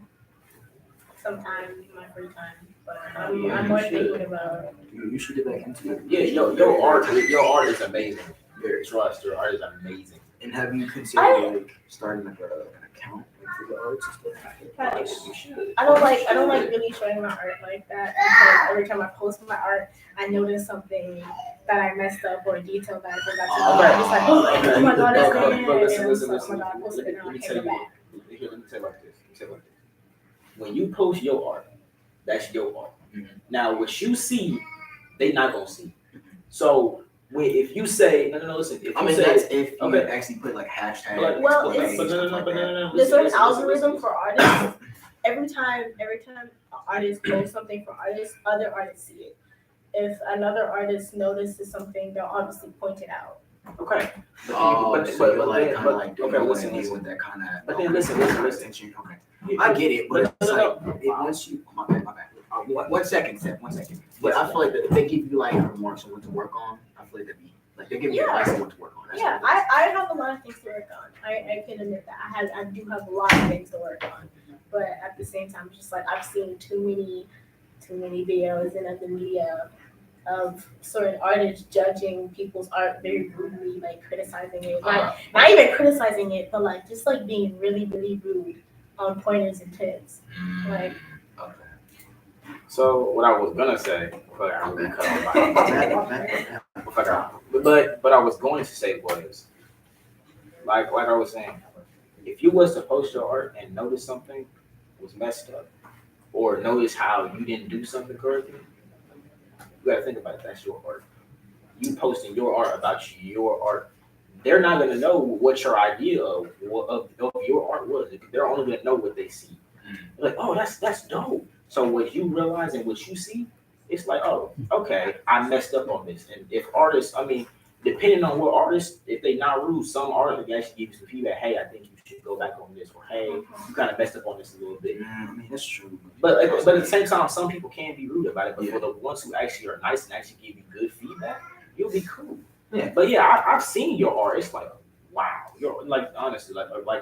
Speaker 3: sometime in my free time. But I'm more thinking about
Speaker 1: You should get back into it.
Speaker 2: Yeah, your art is amazing.
Speaker 1: Very.
Speaker 2: Trust, your art is amazing.
Speaker 1: And have you considered like starting like an account for the arts and stuff?
Speaker 2: You should.
Speaker 3: I don't like really showing my art like that because every time I post my art, I notice something that I messed up or a detail that I forgot to do.
Speaker 2: Okay.
Speaker 3: I'm just like, oh my god, it's there.
Speaker 2: But listen,
Speaker 3: And
Speaker 2: listen,
Speaker 3: I'm
Speaker 2: listen.
Speaker 3: like, oh my god, I posted it and
Speaker 2: Let
Speaker 3: I'll
Speaker 2: me
Speaker 3: take
Speaker 2: tell
Speaker 3: it
Speaker 2: you.
Speaker 3: back.
Speaker 2: Here, let me tell you like this. When you post your art, that's your art.
Speaker 1: Mhm.
Speaker 2: Now, what you see, they not gonna see. So if you say no, listen. If
Speaker 1: I
Speaker 2: you
Speaker 1: mean,
Speaker 2: say,
Speaker 1: that's if you
Speaker 2: okay.
Speaker 1: actually put like hashtag.
Speaker 2: But-
Speaker 3: Well,
Speaker 1: explain
Speaker 3: it's-
Speaker 1: stuff like that.
Speaker 3: There's
Speaker 2: listen,
Speaker 3: an algorithm for artists. every time an artist posts something for artists, other artists see it. If another artist notices something, they'll obviously point it out.
Speaker 2: Okay.
Speaker 1: Oh, so you're like
Speaker 2: then-
Speaker 1: kind of like
Speaker 2: okay,
Speaker 1: doing
Speaker 2: listen,
Speaker 1: it with that kind of.
Speaker 2: But then listen.
Speaker 1: Okay, I get it, but it's like once you. My bad. One second. But I feel like if they give you like remarks on what to work on, I feel like that'd be like they give you advice on what to work on. That's
Speaker 3: Yeah,
Speaker 1: what it is.
Speaker 3: I have a lot of things to work on. I can admit that. I do have a lot of things to work on. But at the same time, just like I've seen too many videos in other media of certain artists judging people's art very rudely, like criticizing it. Like not even criticizing it, but like just like being really, really rude on pointers and tips. Like
Speaker 1: Okay.
Speaker 2: So what I was gonna say, but I'm gonna cut off.
Speaker 1: My bad.
Speaker 2: But I was going to say was, like I was saying, if you was to post your art and notice something was messed up, or notice how you didn't do something correctly, you gotta think about it. That's your art. You posting your art about your art. They're not gonna know what your idea of your art was. They're only gonna know what they see. Like, oh, that's dope. So what you realize and what you see, it's like, oh, okay, I messed up on this. And if artists, I mean, depending on what artists, if they not rude, some artists can actually give you some feedback. Hey, I think you should go back on this, or hey, you kind of messed up on this a little bit.
Speaker 1: I mean, that's true.
Speaker 2: But at the same time, some people can be rude about it. But for the ones who actually are nice and actually give you good feedback, you'll be cool.
Speaker 1: Yeah.
Speaker 2: But yeah, I've seen your art. It's like, wow, you're like honestly,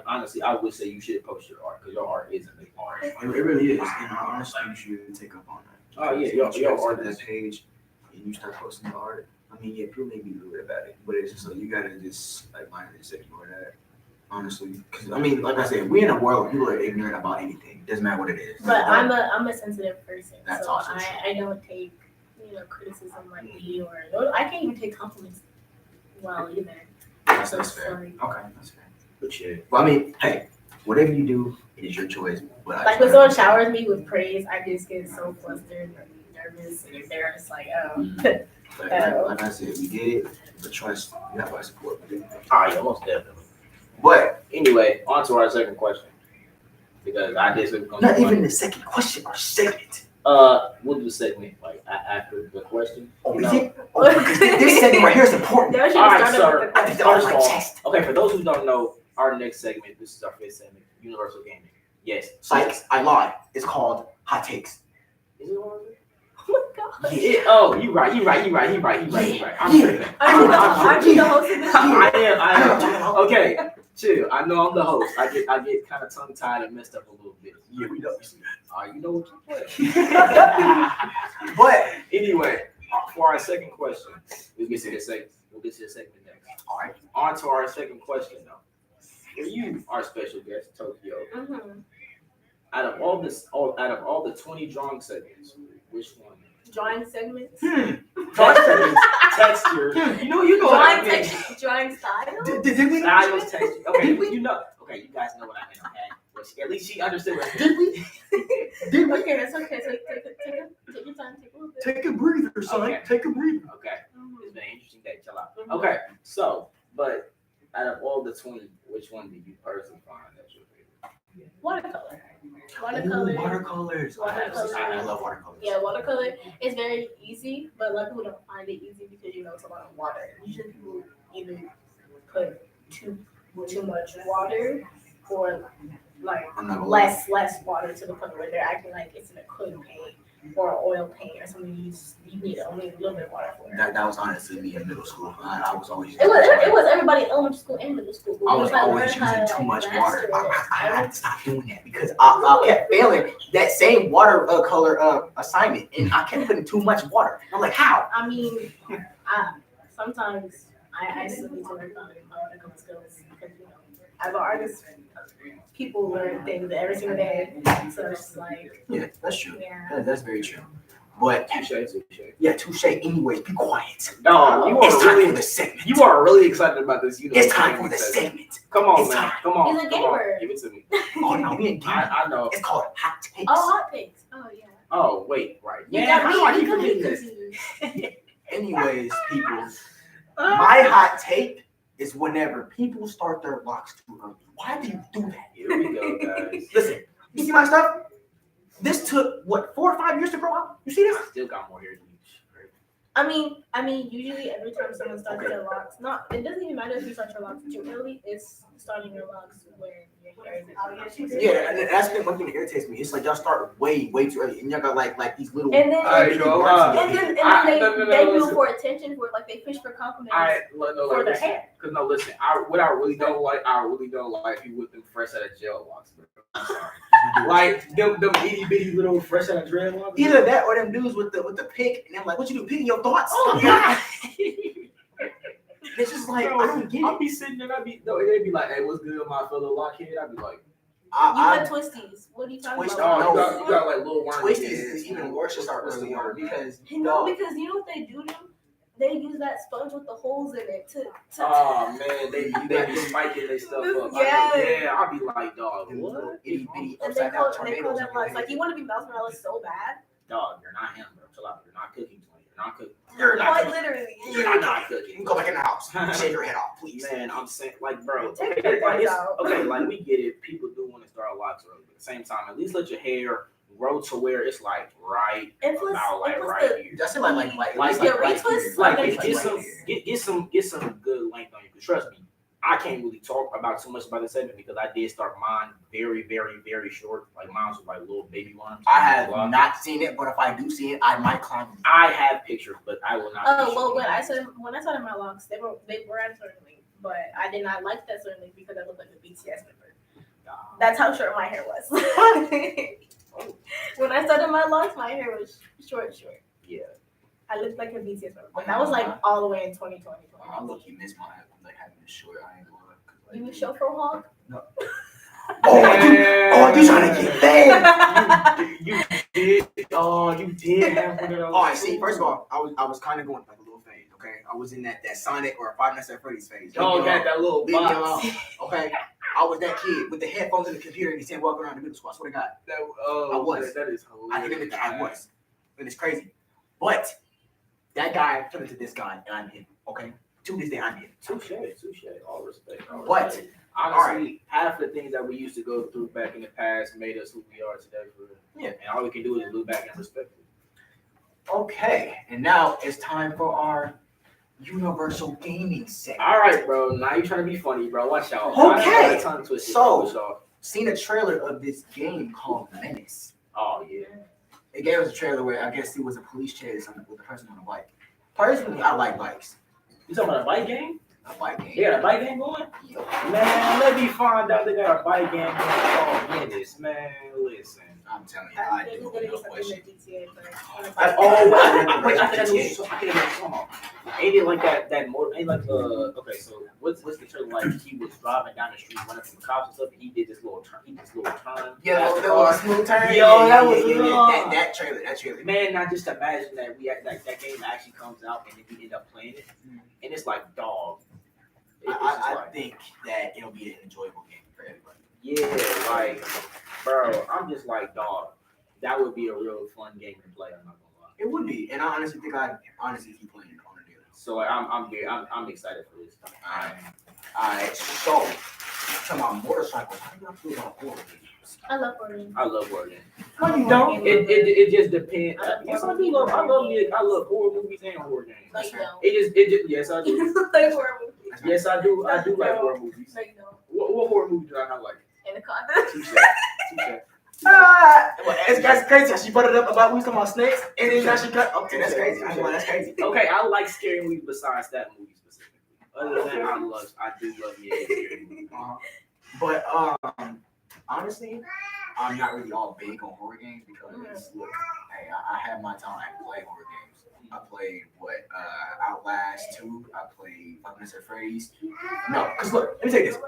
Speaker 2: honestly, I would say you should post your art because your art is amazing art.
Speaker 1: It really is, and honestly, you should take up on that.
Speaker 2: Oh yeah,
Speaker 1: Your
Speaker 2: your
Speaker 1: art
Speaker 2: art
Speaker 1: that
Speaker 2: is.
Speaker 1: page, and you start posting your art. I mean, yeah, people may be rude about it, but it's just like you gotta just like mind it, ignore that. Honestly, because I mean, like I said, we in a world where people are ignorant about anything. Doesn't matter what it is.
Speaker 3: but I'm a sensitive person.
Speaker 1: That's
Speaker 3: so
Speaker 1: also true.
Speaker 3: I don't take criticism lightly or I can't even take compliments well either.
Speaker 1: That's
Speaker 3: So,
Speaker 1: fair.
Speaker 3: like,
Speaker 1: Okay, that's fair.
Speaker 2: But yeah,
Speaker 1: Well, I mean, hey, whatever you do, it is your choice. But
Speaker 3: Like when someone showers me with praise, I just get so flustered and nervous and embarrassed. Like,
Speaker 1: like I said, we did it, but trust, you have our support.
Speaker 2: yeah, most definitely.
Speaker 1: But
Speaker 2: Anyway, on to our second question because I did some.
Speaker 1: not even the second question, our segment.
Speaker 2: We'll do the segment like after the question.
Speaker 1: Oh, is it? Oh, because this segment right here is important.
Speaker 3: That should
Speaker 2: All right,
Speaker 3: have started with the
Speaker 1: I
Speaker 3: question.
Speaker 1: think that was
Speaker 2: First
Speaker 1: my
Speaker 2: of all,
Speaker 1: chest.
Speaker 2: okay, for those who don't know, our next segment, this is our fifth segment, Universal Gaming. Yes.
Speaker 1: Psych, I lied. It's called Hot Takes.
Speaker 2: Is it one of it?
Speaker 3: Oh my god.
Speaker 2: Yeah. Oh, you right. I'm tripping.
Speaker 3: Aren't you the host of this?
Speaker 2: I am.
Speaker 1: am.
Speaker 2: Okay, chill. I know I'm the host. I get kind of tongue tied and messed up a little bit.
Speaker 1: Yeah, we know.
Speaker 2: You know what you're playing.
Speaker 1: But
Speaker 2: Anyway, for our second question, we'll get to the segment next.
Speaker 1: all right,
Speaker 2: On to our second question though. For you, our special guest, Tokyo,
Speaker 3: Mhm.
Speaker 2: out of all the 20 drawing segments, which one?
Speaker 3: Drawing segments.
Speaker 2: Texture. You know what I mean.
Speaker 3: Drawing style.
Speaker 1: did we?
Speaker 2: Styles, texture. Okay, you know. Okay, you guys know what I meant. Okay, well, at least she understood what I meant.
Speaker 1: Did we? Did we?
Speaker 3: Okay, that's okay. So take your time. Take a little bit.
Speaker 1: Take a breather, son.
Speaker 2: Okay.
Speaker 1: Take a breather.
Speaker 2: Okay,
Speaker 3: Mhm.
Speaker 2: it's been an interesting day. Chill out. Okay, so, but out of all the 20, which one did you personally find that's your favorite?
Speaker 3: Watercolor.
Speaker 1: Ooh,
Speaker 3: Watercolor.
Speaker 1: watercolors. I love watercolors.
Speaker 3: Yeah, watercolor is very easy, but a lot of people don't find it easy because it's a lot of water. Usually people either put too much water or like
Speaker 1: I'm not gonna
Speaker 3: less water to the point where they're acting like it's an acrylic paint or an oil paint or something you need only a little bit of water for.
Speaker 1: That was honestly me in middle school. I was always.
Speaker 3: It was everybody in elementary school and middle school.
Speaker 1: I was
Speaker 3: Like,
Speaker 1: always
Speaker 3: learn how
Speaker 1: using
Speaker 3: to,
Speaker 1: too much
Speaker 3: master
Speaker 1: water.
Speaker 3: it.
Speaker 1: I had to stop doing that because I kept failing that same watercolor assignment, and I kept putting too much water. I'm like, how?
Speaker 3: I mean, sometimes I still need to work on my watercolor skills because as an artist, people learn things every single day. So it's like,
Speaker 1: Yeah, that's true.
Speaker 3: yeah.
Speaker 1: That's very true. But
Speaker 2: Touche.
Speaker 1: yeah, touche. Anyways, be quiet.
Speaker 2: No, you
Speaker 1: It's
Speaker 2: are
Speaker 1: time for
Speaker 2: really
Speaker 1: the segment.
Speaker 2: you are really excited about this.
Speaker 1: It's time for the segment.
Speaker 2: Come on,
Speaker 1: It's
Speaker 2: man.
Speaker 1: time.
Speaker 2: Come on.
Speaker 3: He's a
Speaker 2: come on.
Speaker 3: gamer.
Speaker 2: Give it to me.
Speaker 1: Oh no, we ain't doing it.
Speaker 2: I know.
Speaker 1: It's called Hot Takes.
Speaker 3: Oh, hot takes. Oh, yeah.
Speaker 2: Oh, wait, right.
Speaker 3: You
Speaker 2: Yeah,
Speaker 3: got
Speaker 2: how do I
Speaker 3: me
Speaker 2: keep forgetting this?
Speaker 3: confused.
Speaker 1: Anyways, people, my hot take is whenever people start their locks too early. Why do you do that?
Speaker 2: Here we go, guys.
Speaker 1: Listen, you see my stuff? This took what 4 or 5 years to grow out. You see this?
Speaker 2: I still got more hair than you.
Speaker 3: I mean, usually every time someone starts their locks, it doesn't even matter if you start your locks too early. It's starting your locks when your hair is.
Speaker 1: Yeah, and that's the one thing that irritates me. It's like y'all start way too early, and y'all got like these little.
Speaker 3: And then,
Speaker 4: Alright,
Speaker 1: little
Speaker 4: yo,
Speaker 1: marks in
Speaker 3: and
Speaker 1: your
Speaker 3: then,
Speaker 1: hair.
Speaker 3: they do it for attention, for like they fish for compliments for their hair.
Speaker 4: Cause no, listen. What I really don't like you with them fresh out of jail locks, bro. I'm sorry. Like them itty bitty little fresh out of dreadlocks.
Speaker 1: Either that or them dudes with the pick, and I'm like, what you do? Picking your thoughts?
Speaker 2: Oh God!
Speaker 1: It's just like
Speaker 2: Bro,
Speaker 1: I don't get
Speaker 2: I'll
Speaker 1: it.
Speaker 2: be sitting there. They'd be like, "Hey, what's good, my fellow lockhead?" I'd be like,
Speaker 3: You
Speaker 1: I,
Speaker 3: got twisties. What are you talking
Speaker 1: Twist-
Speaker 3: about?
Speaker 1: no.
Speaker 4: you got like little worms.
Speaker 1: Twisties is even worse to start early on because
Speaker 3: No, because you know what they do to them? They use that sponge with the holes in it to
Speaker 2: "Oh man, they be spiking their stuff up."
Speaker 3: Yeah.
Speaker 2: I'll be like, "Dog,
Speaker 1: them little
Speaker 2: what?
Speaker 1: itty bitty
Speaker 3: and they
Speaker 1: upside down
Speaker 3: call
Speaker 1: tornadoes.
Speaker 3: them locks. Like you want to be Miles Morales so bad.
Speaker 2: Dog, you're not him, bro. Chill out. You're not cooking, twin. You're not cooking.
Speaker 1: You're not
Speaker 3: Quite
Speaker 1: cooking.
Speaker 3: literally.
Speaker 2: You're not
Speaker 1: You
Speaker 2: cooking.
Speaker 1: can go back in the house. Shave your head off, please.
Speaker 2: Man, I'm saying, like, bro,
Speaker 3: Take
Speaker 2: okay,
Speaker 3: your
Speaker 2: like,
Speaker 3: things
Speaker 2: it's,
Speaker 3: out.
Speaker 2: okay, like, we get it. People do want to start locks early, but at the same time, at least let your hair grow to where it's like right
Speaker 3: And plus,
Speaker 2: about like
Speaker 3: and plus
Speaker 2: right here.
Speaker 1: That's it, like
Speaker 3: Yeah, retwist,
Speaker 2: Like,
Speaker 3: Okay.
Speaker 2: get some good length on you. Cause trust me, I can't really talk about too much about the segment because I did start mine very, very, very short. Like mine was like little baby ones.
Speaker 1: I have not seen it, but if I do see it, I might climb.
Speaker 2: I have pictures, but I will not.
Speaker 3: Oh well, when I started my locks, they were at a certain length, but I did not like that certain length because I looked like a BTS member. That's how short my hair was. When I started my locks, my hair was short.
Speaker 2: Yeah.
Speaker 3: I looked like a BTS member. But that was like all the way in 2020.
Speaker 1: I look, you miss my like having a short. I ain't gonna.
Speaker 3: You was chauffeur hog?
Speaker 1: Oh, you trying to get bad?
Speaker 2: You did. Oh, you did have one of those.
Speaker 1: All right, see, first of all, I was kind of going like a little phase. Okay, I was in that Sonic or Five Nights at Freddy's phase.
Speaker 2: Oh, got that little
Speaker 1: Leave me
Speaker 2: box.
Speaker 1: alone. Okay, I was that kid with the headphones and the computer and he's saying walking around the middle school. I swear to God, I was.
Speaker 2: That is
Speaker 1: I
Speaker 2: hilarious.
Speaker 1: think I was, and it's crazy. But that guy turned into this guy, and I'm him. Okay, to this day, I'm him.
Speaker 2: Touche. All respect.
Speaker 1: What?
Speaker 2: Honestly, half the things that we used to go through back in the past made us who we are today. For real.
Speaker 1: Yeah.
Speaker 2: And all we can do is look back and respect it.
Speaker 1: Okay, and now it's time for our universal gaming segment.
Speaker 2: All right, bro. Now you're trying to be funny, bro. Watch out.
Speaker 1: Okay.
Speaker 2: Tongue twisted.
Speaker 1: So-
Speaker 2: Watch out.
Speaker 1: Seen a trailer of this game called Menace.
Speaker 2: Oh yeah.
Speaker 1: It gave us a trailer where I guess it was a police chase with a person on a bike. Personally, I like bikes.
Speaker 2: You talking about a bike game?
Speaker 1: A bike game.
Speaker 2: They got a bike game going?
Speaker 1: Yo.
Speaker 2: Man, let me find out they got a bike game going. Oh, Menace, man. Listen.
Speaker 1: I'm telling you, I
Speaker 3: They
Speaker 1: do
Speaker 3: just
Speaker 1: it,
Speaker 3: did
Speaker 1: no
Speaker 3: something
Speaker 1: question.
Speaker 3: with GTA, but
Speaker 2: I think I know what you're talking about. Ain't it like that motor? Ain't like okay, so what's the trailer like? He was driving down the street, running from the cops and stuff. And he did this little turn.
Speaker 1: Yeah,
Speaker 2: past
Speaker 1: that
Speaker 2: the
Speaker 1: was
Speaker 2: car.
Speaker 1: smooth turn.
Speaker 2: Yo, that was
Speaker 1: that trailer. That trailer.
Speaker 2: Man, I just imagine that that game actually comes out and then we end up playing it, and it's like dog.
Speaker 1: I think that it'll be an enjoyable game for everybody.
Speaker 2: Yeah, like, bro, I'm just like, dog, that would be a real fun game to play. I'm not gonna lie.
Speaker 1: It would be, and I honestly think I'd keep playing it on a daily.
Speaker 2: So like, I'm excited for this.
Speaker 1: Alright, so talking about motorcycles, how do y'all feel about horror games?
Speaker 3: I love Fortnite.
Speaker 2: I love horror games.
Speaker 1: No, you don't.
Speaker 2: It just depends. Yes, I do love. I love horror movies and horror games.
Speaker 3: Like no.
Speaker 2: It just yes, I do.
Speaker 3: Like horror movies.
Speaker 2: Yes, I do. I do like horror movies.
Speaker 3: Like no.
Speaker 2: What horror movie do I not like?
Speaker 3: Anaconda.
Speaker 2: Touche.
Speaker 1: That's crazy. She brought it up about we talking about snakes, and then now she cut. Okay, that's crazy. That's crazy.
Speaker 2: Okay, I like scary movies besides that movie specifically. Other than that, I do love scary movies.
Speaker 1: But honestly, I'm not really all big on horror games because look, hey, I had my time playing horror games. I played Outlast 2. I played Five Nights at Freddy's. No, cause look, let me tell you this.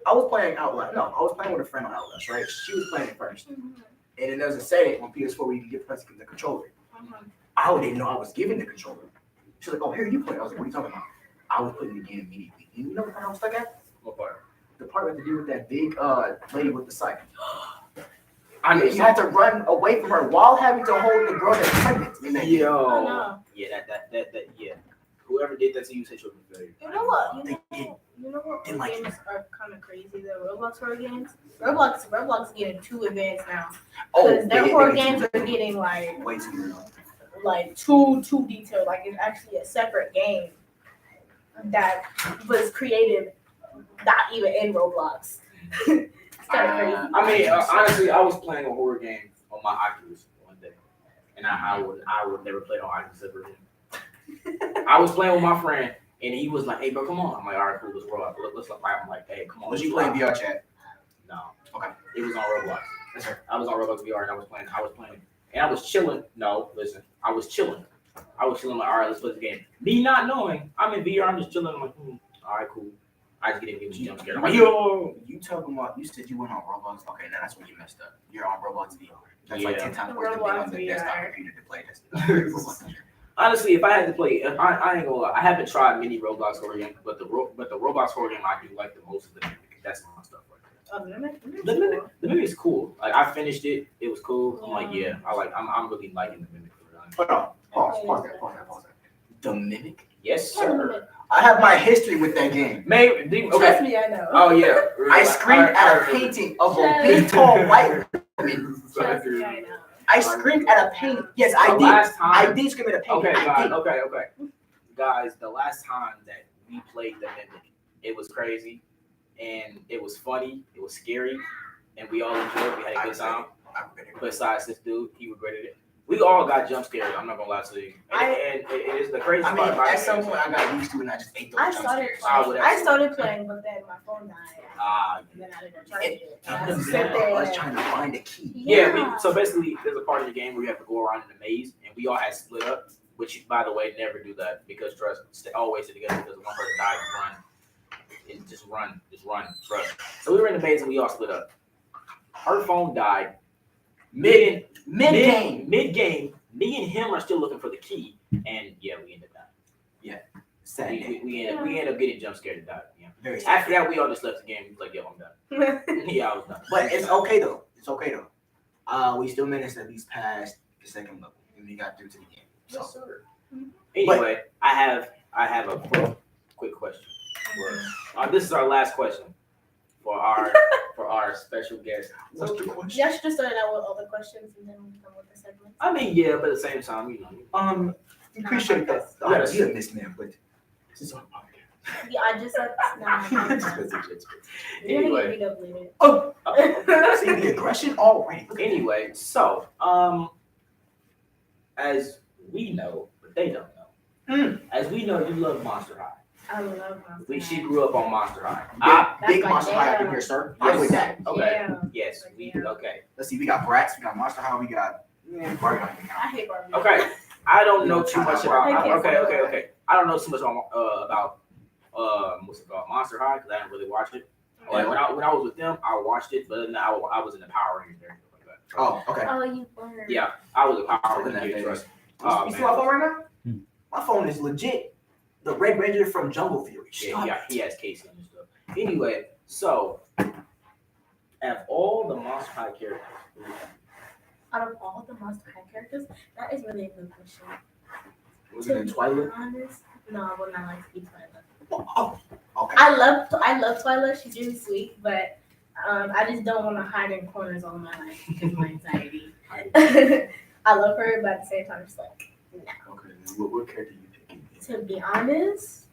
Speaker 1: I was playing Outlast. No, I was playing with a friend on Outlast, right? She was playing it first, and then there was a setting on PS4 where you can give the controller. I didn't know I was giving the controller. She's like, "Oh, here you play." I was like, "What are you talking about?" I was putting it in immediately. And you know what part I was stuck at?
Speaker 2: What part?
Speaker 1: The part with to do with that big lady with the scythe.
Speaker 2: I know
Speaker 1: You had to run away from her while having to hold the girl that's pregnant. In that game.
Speaker 2: Yo.
Speaker 3: Oh, no.
Speaker 2: Yeah, that yeah. whoever did that to you is a children failure.
Speaker 3: You know what? You know what
Speaker 1: Didn't like
Speaker 3: games are kind of crazy? The Roblox horror games. Roblox getting too advanced now. Because their horror games are getting
Speaker 1: way too real.
Speaker 3: like too detailed. Like it's actually a separate game that was created not even in Roblox. It's kind of crazy.
Speaker 2: I mean, honestly, I was playing a horror game on my Oculus one day, and I would never play on Oculus ever again. I was playing with my friend, and he was like, "Hey, bro, come on." I'm like, "All right, cool, let's roll out. Let's like." I'm like, "Hey, come on."
Speaker 1: Was you playing VR chat?
Speaker 2: No.
Speaker 1: Okay.
Speaker 2: It was on Roblox.
Speaker 1: Yes, sir.
Speaker 2: I was on Roblox VR, and I was playing, and I was chilling. No, listen, I was chilling. Like, all right, let's play the game. Me not knowing, I'm in VR. I'm just chilling. I'm like, all right, cool. I just get a jump scare. I'm like, yo.
Speaker 1: You talking about? You said you went on Roblox. Okay, now that's when you messed up. You're on Roblox VR. That's
Speaker 2: Yeah.
Speaker 1: like 10 times worse than being on the
Speaker 3: Roblox
Speaker 1: desktop
Speaker 3: VR.
Speaker 1: computer to play this.
Speaker 2: Honestly, if I had to play, I ain't gonna lie. I haven't tried many Roblox horror games, but the Roblox horror game I do like the most is the Mimic. That's my stuff right there.
Speaker 3: Oh,
Speaker 2: The Mimic is cool. Like I finished it. It was cool. I'm like, yeah, I'm really liking the Mimic.
Speaker 1: Hold on. Pause that. The Mimic?
Speaker 2: Yes, sir.
Speaker 1: I have my history with that game.
Speaker 2: Maybe. Okay.
Speaker 3: Trust me, I know.
Speaker 2: Oh yeah.
Speaker 1: I screamed at a painting of a big, tall white woman.
Speaker 3: Trust me, I know.
Speaker 1: I screamed at a painting. Yes, I
Speaker 2: The
Speaker 1: did.
Speaker 2: last time.
Speaker 1: I did scream at a painting.
Speaker 2: Okay,
Speaker 1: I
Speaker 2: guys.
Speaker 1: did.
Speaker 2: Okay. Guys, the last time that we played the Mimic, it was crazy, and it was funny. It was scary, and we all enjoyed it. We had a good time. Besides this dude, he regretted it. We all got jump scared. I'm not gonna lie to you. And it is the crazy
Speaker 1: I mean,
Speaker 2: part about
Speaker 1: at
Speaker 2: it.
Speaker 1: some point I got used to it and I just ate those
Speaker 3: I
Speaker 1: jump
Speaker 3: started
Speaker 1: scares.
Speaker 3: playing. I started playing, but then my phone died. And then I didn't charge it. And I just sit
Speaker 1: I was
Speaker 3: there.
Speaker 1: trying to find a key.
Speaker 2: Yeah. So basically, there's a part of the game where you have to go around in a maze, and we all had split up. Which, by the way, never do that because trust, always stay together because if one person dies, just run, trust. So we were in the maze and we all split up. Her phone died mid game. Me and him are still looking for the key, and yeah, we ended up dying.
Speaker 1: Sad day.
Speaker 2: We ended up getting jump scared and died. Yeah.
Speaker 1: Very sad.
Speaker 2: After that, we all just left the game. We was like, yo, I'm done. Yeah, I was done.
Speaker 1: But it's okay though. We still managed to at least pass the second level and we got through to the game. So
Speaker 2: Yes, sir. Anyway, I have a quick question. This is our last question for our special guest.
Speaker 1: what's the question?
Speaker 3: Yeah, I should just start out with all the questions and then we come with the segments.
Speaker 2: I mean, yeah, but at the same time, you know.
Speaker 1: Appreciate that.
Speaker 2: Yes.
Speaker 1: You're a miss man, but this is our podcast.
Speaker 3: Yeah, I just said You're gonna
Speaker 2: Anyway.
Speaker 3: get beat up later.
Speaker 1: Oh, see the aggression already.
Speaker 2: Anyway, so as we know, but they don't know. As we know, you love Monster High.
Speaker 3: I love Monster
Speaker 2: She
Speaker 3: High.
Speaker 2: grew up on Monster High.
Speaker 1: Big, big
Speaker 3: my
Speaker 1: Monster High up in
Speaker 3: jam.
Speaker 1: here, sir. I'm with that.
Speaker 2: Okay.
Speaker 3: Yeah.
Speaker 2: Yes. Okay.
Speaker 1: Let's see, we got Bratz, we got Monster High, we got Barbie.
Speaker 3: I hate Barbie.
Speaker 2: Okay. I don't know too much about.
Speaker 3: I can't say
Speaker 2: Okay. I don't know too much about what's it called, Monster High, because I didn't really watch it. Like when I was with them, I watched it, but then I was in the Power Rangers and everything like that.
Speaker 1: Oh, okay.
Speaker 3: Oh, you were.
Speaker 2: Yeah, I was a Power
Speaker 1: Something
Speaker 2: Ranger
Speaker 1: that
Speaker 2: kid.
Speaker 1: phase.
Speaker 2: Trust. Oh,
Speaker 1: You see
Speaker 2: man.
Speaker 1: my phone right now? My phone is legit. The Red Ranger from Jungle Fury.
Speaker 2: Yeah, he has Casey and stuff. Anyway, so out of all the Monster High characters,
Speaker 3: Out of all the Monster High characters, that is really a good question.
Speaker 1: Was
Speaker 3: To
Speaker 1: it in
Speaker 3: be
Speaker 1: Twilight?
Speaker 3: honest, no, I would not like to be Twilight.
Speaker 1: Oh, okay.
Speaker 3: I love Twilight. She's really sweet, but I just don't want to hide in corners all my life because of my anxiety. I love her, but at the same time, it's like, no.
Speaker 1: Okay, what character you picking?
Speaker 3: To be honest,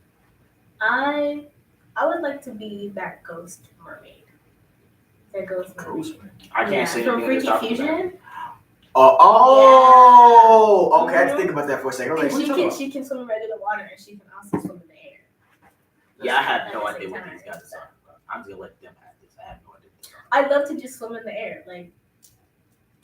Speaker 3: I would like to be that ghost mermaid. That ghost mermaid.
Speaker 1: Ghost?
Speaker 2: I can't say
Speaker 3: From
Speaker 2: anything to
Speaker 3: Freaky
Speaker 2: talk about.
Speaker 3: Fusion.
Speaker 1: Okay, I had to think about that for a second. I was like, what
Speaker 3: She
Speaker 1: you talking about?
Speaker 3: she can swim in regular water and she can also swim in the air.
Speaker 2: Yeah, I have no
Speaker 3: At the
Speaker 2: idea
Speaker 3: same
Speaker 2: what
Speaker 3: time.
Speaker 2: these guys are talking about. I'm just gonna let them have this. I have no idea.
Speaker 3: I'd love to just swim in the air, like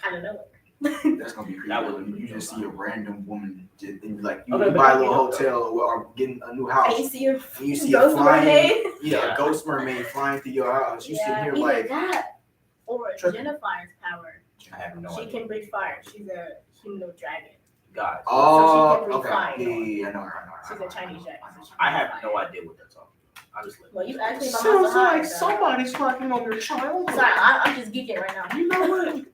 Speaker 3: I don't know.
Speaker 1: That's gonna be creepy.
Speaker 2: That would be
Speaker 1: you just see a random woman, just, and like you
Speaker 2: Okay,
Speaker 1: buy a
Speaker 2: but
Speaker 1: little
Speaker 2: you know,
Speaker 1: hotel or getting a new
Speaker 3: And
Speaker 1: house,
Speaker 3: you see a
Speaker 1: and you see
Speaker 3: ghost
Speaker 1: a flying,
Speaker 3: mermaid.
Speaker 2: Yeah.
Speaker 1: a ghost mermaid flying through your house. You sit here
Speaker 3: either
Speaker 1: like,
Speaker 3: that or
Speaker 1: Tripping.
Speaker 3: Jennifer's power.
Speaker 2: I have no
Speaker 3: She
Speaker 2: idea.
Speaker 3: can breathe fire. She's a humanoid dragon.
Speaker 2: Guys,
Speaker 1: oh,
Speaker 3: can breathe
Speaker 1: okay,
Speaker 3: fire.
Speaker 1: yeah, I know her.
Speaker 3: She's a Chinese dragon. So she
Speaker 2: I
Speaker 3: can
Speaker 2: have
Speaker 3: breathe
Speaker 2: no
Speaker 3: fire.
Speaker 2: idea what they're talking about. I'm just letting
Speaker 3: Well, you asked me about
Speaker 1: Sounds
Speaker 3: Monster High,
Speaker 1: like
Speaker 3: so-
Speaker 1: somebody's talking on their child.
Speaker 3: Sorry, I'm just geeking right now.
Speaker 1: You know what?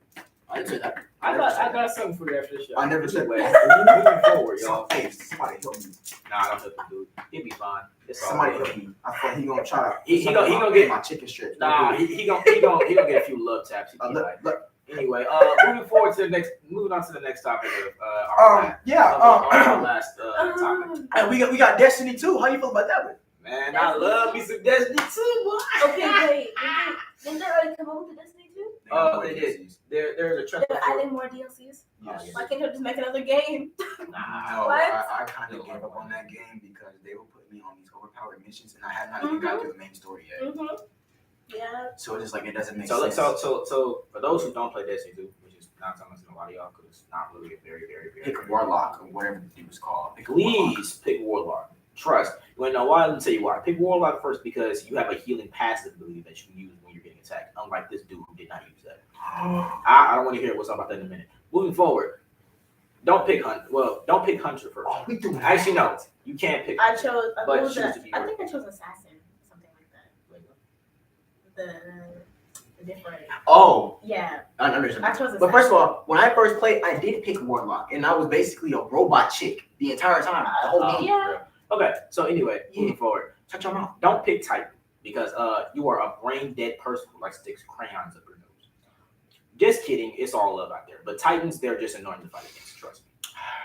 Speaker 2: I didn't say that. I got something for you after the show.
Speaker 1: I never said
Speaker 2: Anyway,
Speaker 1: that.
Speaker 2: moving forward, y'all.
Speaker 1: Hey, somebody help me.
Speaker 2: Nah, I don't help the dude. He'll be fine. It's all
Speaker 1: Somebody
Speaker 2: good.
Speaker 1: help me. I thought he gonna try to.
Speaker 2: He gonna get
Speaker 1: my chicken strips.
Speaker 2: Nah, he gonna get a few love taps. He'll be
Speaker 1: Look,
Speaker 2: like, anyway, moving on to the next topic of our last topic.
Speaker 1: And we got Destiny too. How you feel about that one?
Speaker 2: Man, I love me some Destiny 2, boy.
Speaker 3: Okay, wait. Didn't they already come up with the Destiny 2?
Speaker 2: They did. There's a trailer.
Speaker 3: They're adding more DLCs.
Speaker 1: Yes.
Speaker 3: Why can't they just make another game?
Speaker 2: Nah.
Speaker 1: No,
Speaker 3: What?
Speaker 1: I kind of gave up on that game because they were putting me on these overpowered missions, and I had not even got to the main story yet.
Speaker 3: Mm-hmm. Yeah.
Speaker 1: So it's just like it doesn't make
Speaker 2: So
Speaker 1: sense.
Speaker 2: so for those who don't play Destiny 2, which is not telling a lot of y'all, because it's not really a very
Speaker 1: Pick a Warlock or whatever it was called. Pick a Warlock.
Speaker 2: Please pick Warlock. Trust. You want to know why? Let me tell you why. Pick Warlock first because you have a healing passive ability that you can use when you're getting attacked. Unlike this dude who did not use that. I don't want to hear what's up about that in a minute. Moving forward, don't pick Hunter. Well, don't pick Hunter first.
Speaker 1: Oh, we doing
Speaker 2: Actually, no. You can't pick.
Speaker 3: I chose.
Speaker 2: But
Speaker 3: What was
Speaker 2: choose
Speaker 3: that?
Speaker 2: to be
Speaker 3: I think I chose Assassin, something like that. The different.
Speaker 1: Oh,
Speaker 3: Yeah,
Speaker 1: I understand.
Speaker 3: I chose Assassin.
Speaker 1: But first of all, when I first played, I did pick Warlock, and I was basically a robot chick the entire time, the whole game.
Speaker 3: Yeah.
Speaker 2: Okay. So anyway, moving forward,
Speaker 1: Shut your mouth.
Speaker 2: don't pick Titan because you are a brain dead person who likes to stick crayons up your nose. Just kidding. It's all love out there. But Titans, they're just annoying to fight against. Trust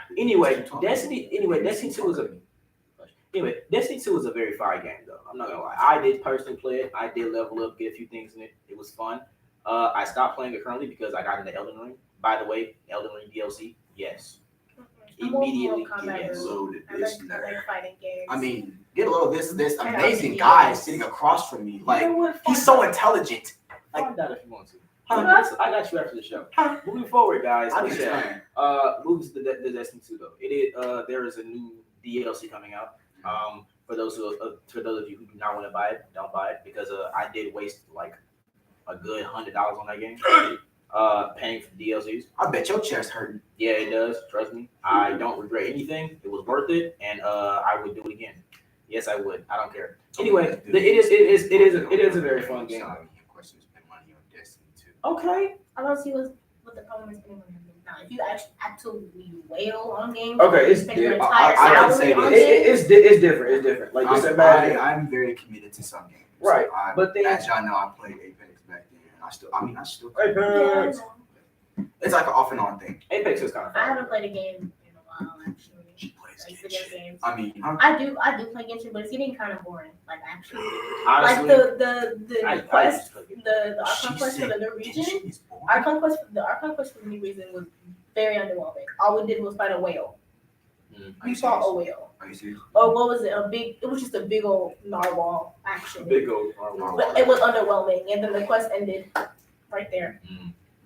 Speaker 2: me. Anyway, Destiny 2 is Destiny 2 is a very fire game though. I'm not gonna lie. I did personally play it. I did level up, get a few things in it. It was fun. I stopped playing it currently because I got into Elden Ring. By the way, Elden Ring DLC, yes. Immediately, yes.
Speaker 1: Loaded
Speaker 3: I
Speaker 1: this
Speaker 3: like fighting games.
Speaker 1: I mean, get a load of this
Speaker 3: I
Speaker 1: amazing
Speaker 3: like
Speaker 1: guy
Speaker 3: games.
Speaker 1: sitting across from me. Like,
Speaker 2: You know what?
Speaker 1: he's so intelligent.
Speaker 2: Find out if you want to.
Speaker 1: Huh?
Speaker 2: I got you after the show. Moving forward, guys.
Speaker 1: I
Speaker 2: Michelle,
Speaker 1: understand.
Speaker 2: moves to the Destiny 2 though. It is there is a new DLC coming out. For those of you who do not want to buy it, don't buy it because I did waste like a good $100 on that game. Paying for DLCs.
Speaker 1: I bet your chest hurting.
Speaker 2: Yeah, it does. Trust me. I don't regret anything. It was worth it, and I would do it again. Yes, I would. I don't care. Anyway, it is a very fun game.
Speaker 1: Of course, you spend money on Destiny 2.
Speaker 2: Okay.
Speaker 3: I don't see what the problem is spending money on games now. If you actually absolutely wail on games,
Speaker 2: Okay,
Speaker 3: you
Speaker 2: it's
Speaker 3: spend your
Speaker 2: different.
Speaker 3: entire
Speaker 1: I can
Speaker 3: salary
Speaker 1: say
Speaker 3: on
Speaker 1: this.
Speaker 3: games.
Speaker 2: It's different. It's different. Like just imagine.
Speaker 1: I'm very committed to some games.
Speaker 2: Right,
Speaker 1: I,
Speaker 2: but then-
Speaker 1: as y'all know, I played Apex back then. I still.
Speaker 2: Apex.
Speaker 3: Yeah, I know.
Speaker 1: It's like an off and on thing.
Speaker 2: Apex is kind of
Speaker 3: I
Speaker 2: fun.
Speaker 3: haven't played a game in a while actually.
Speaker 1: She plays
Speaker 3: Like video
Speaker 1: Genshin.
Speaker 3: games.
Speaker 1: I mean, huh?
Speaker 3: I do play Genshin, but it's getting kind of boring. Like actually,
Speaker 2: Honestly,
Speaker 3: like the
Speaker 2: I
Speaker 3: quest,
Speaker 2: just play it.
Speaker 3: the
Speaker 1: She
Speaker 3: Archon quest for
Speaker 1: said
Speaker 3: the new region.
Speaker 1: Genshin is boring.
Speaker 3: The Archon quest for the new region was very underwhelming. All we did was fight a whale.
Speaker 2: Mm.
Speaker 1: Are
Speaker 3: We
Speaker 1: you
Speaker 3: saw a
Speaker 1: serious?
Speaker 3: whale.
Speaker 1: Are you serious?
Speaker 3: Or what was it? It was just a big old narwhal actually.
Speaker 2: Big old.
Speaker 3: But it was underwhelming, and then the quest ended right there.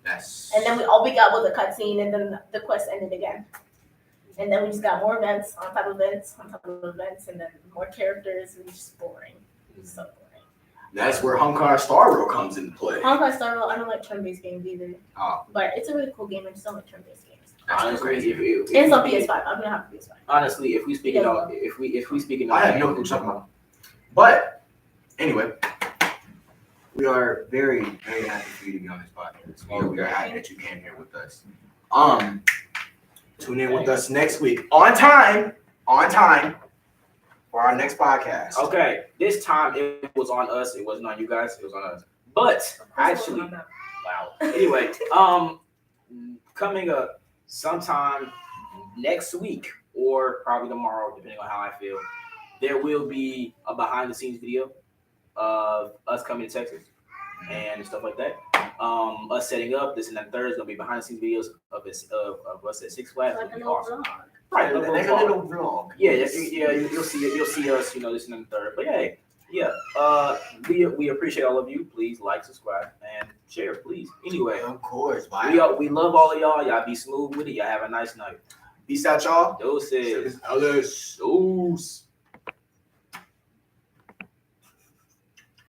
Speaker 1: That's.
Speaker 3: And then all we got was a cutscene, and then the quest ended again. And then we just got more events on top of events on top of events, and then more characters. It was just boring. It was so boring.
Speaker 1: That's where Honkai Star Rail comes into play.
Speaker 3: Honkai Star Rail, I don't like turn-based games either.
Speaker 1: Oh.
Speaker 3: But it's a really cool game. I just don't like turn-based games.
Speaker 1: That's
Speaker 2: Honestly,
Speaker 1: crazy.
Speaker 2: if
Speaker 3: And it's on PS5. I'm gonna have a PS5.
Speaker 2: honestly, if we speaking
Speaker 3: Yeah.
Speaker 2: on if we speaking
Speaker 1: I
Speaker 2: on
Speaker 1: have no clue talking about. But anyway, we are very, very happy for you to be on this podcast. We are happy that you came here with us. Tune in with us next week on time for our next podcast.
Speaker 2: Okay, this time it was on us. It wasn't on you guys. It was on us. But
Speaker 3: Of course,
Speaker 2: actually,
Speaker 3: I'm not.
Speaker 2: wow. Anyway, coming up sometime next week or probably tomorrow, depending on how I feel, there will be a behind the scenes video of us coming to Texas and stuff like that. Us setting up this and that. Third is gonna be behind the scenes videos of us at Six Flags.
Speaker 3: Like
Speaker 2: It'll
Speaker 3: a
Speaker 2: be
Speaker 3: little
Speaker 2: awesome.
Speaker 3: vlog.
Speaker 2: Right, a
Speaker 1: Like
Speaker 2: little
Speaker 1: a
Speaker 2: vlog.
Speaker 1: little vlog.
Speaker 2: Yeah, you'll see us, this and then the third. But yeah, we appreciate all of you. Please like, subscribe, and share, please. Anyway,
Speaker 1: Of course. Bye.
Speaker 2: we love all of y'all. Y'all be smooth with it. Y'all have a nice night.
Speaker 1: Peace out, y'all.
Speaker 2: Doses.
Speaker 1: Ellis.
Speaker 2: Dose.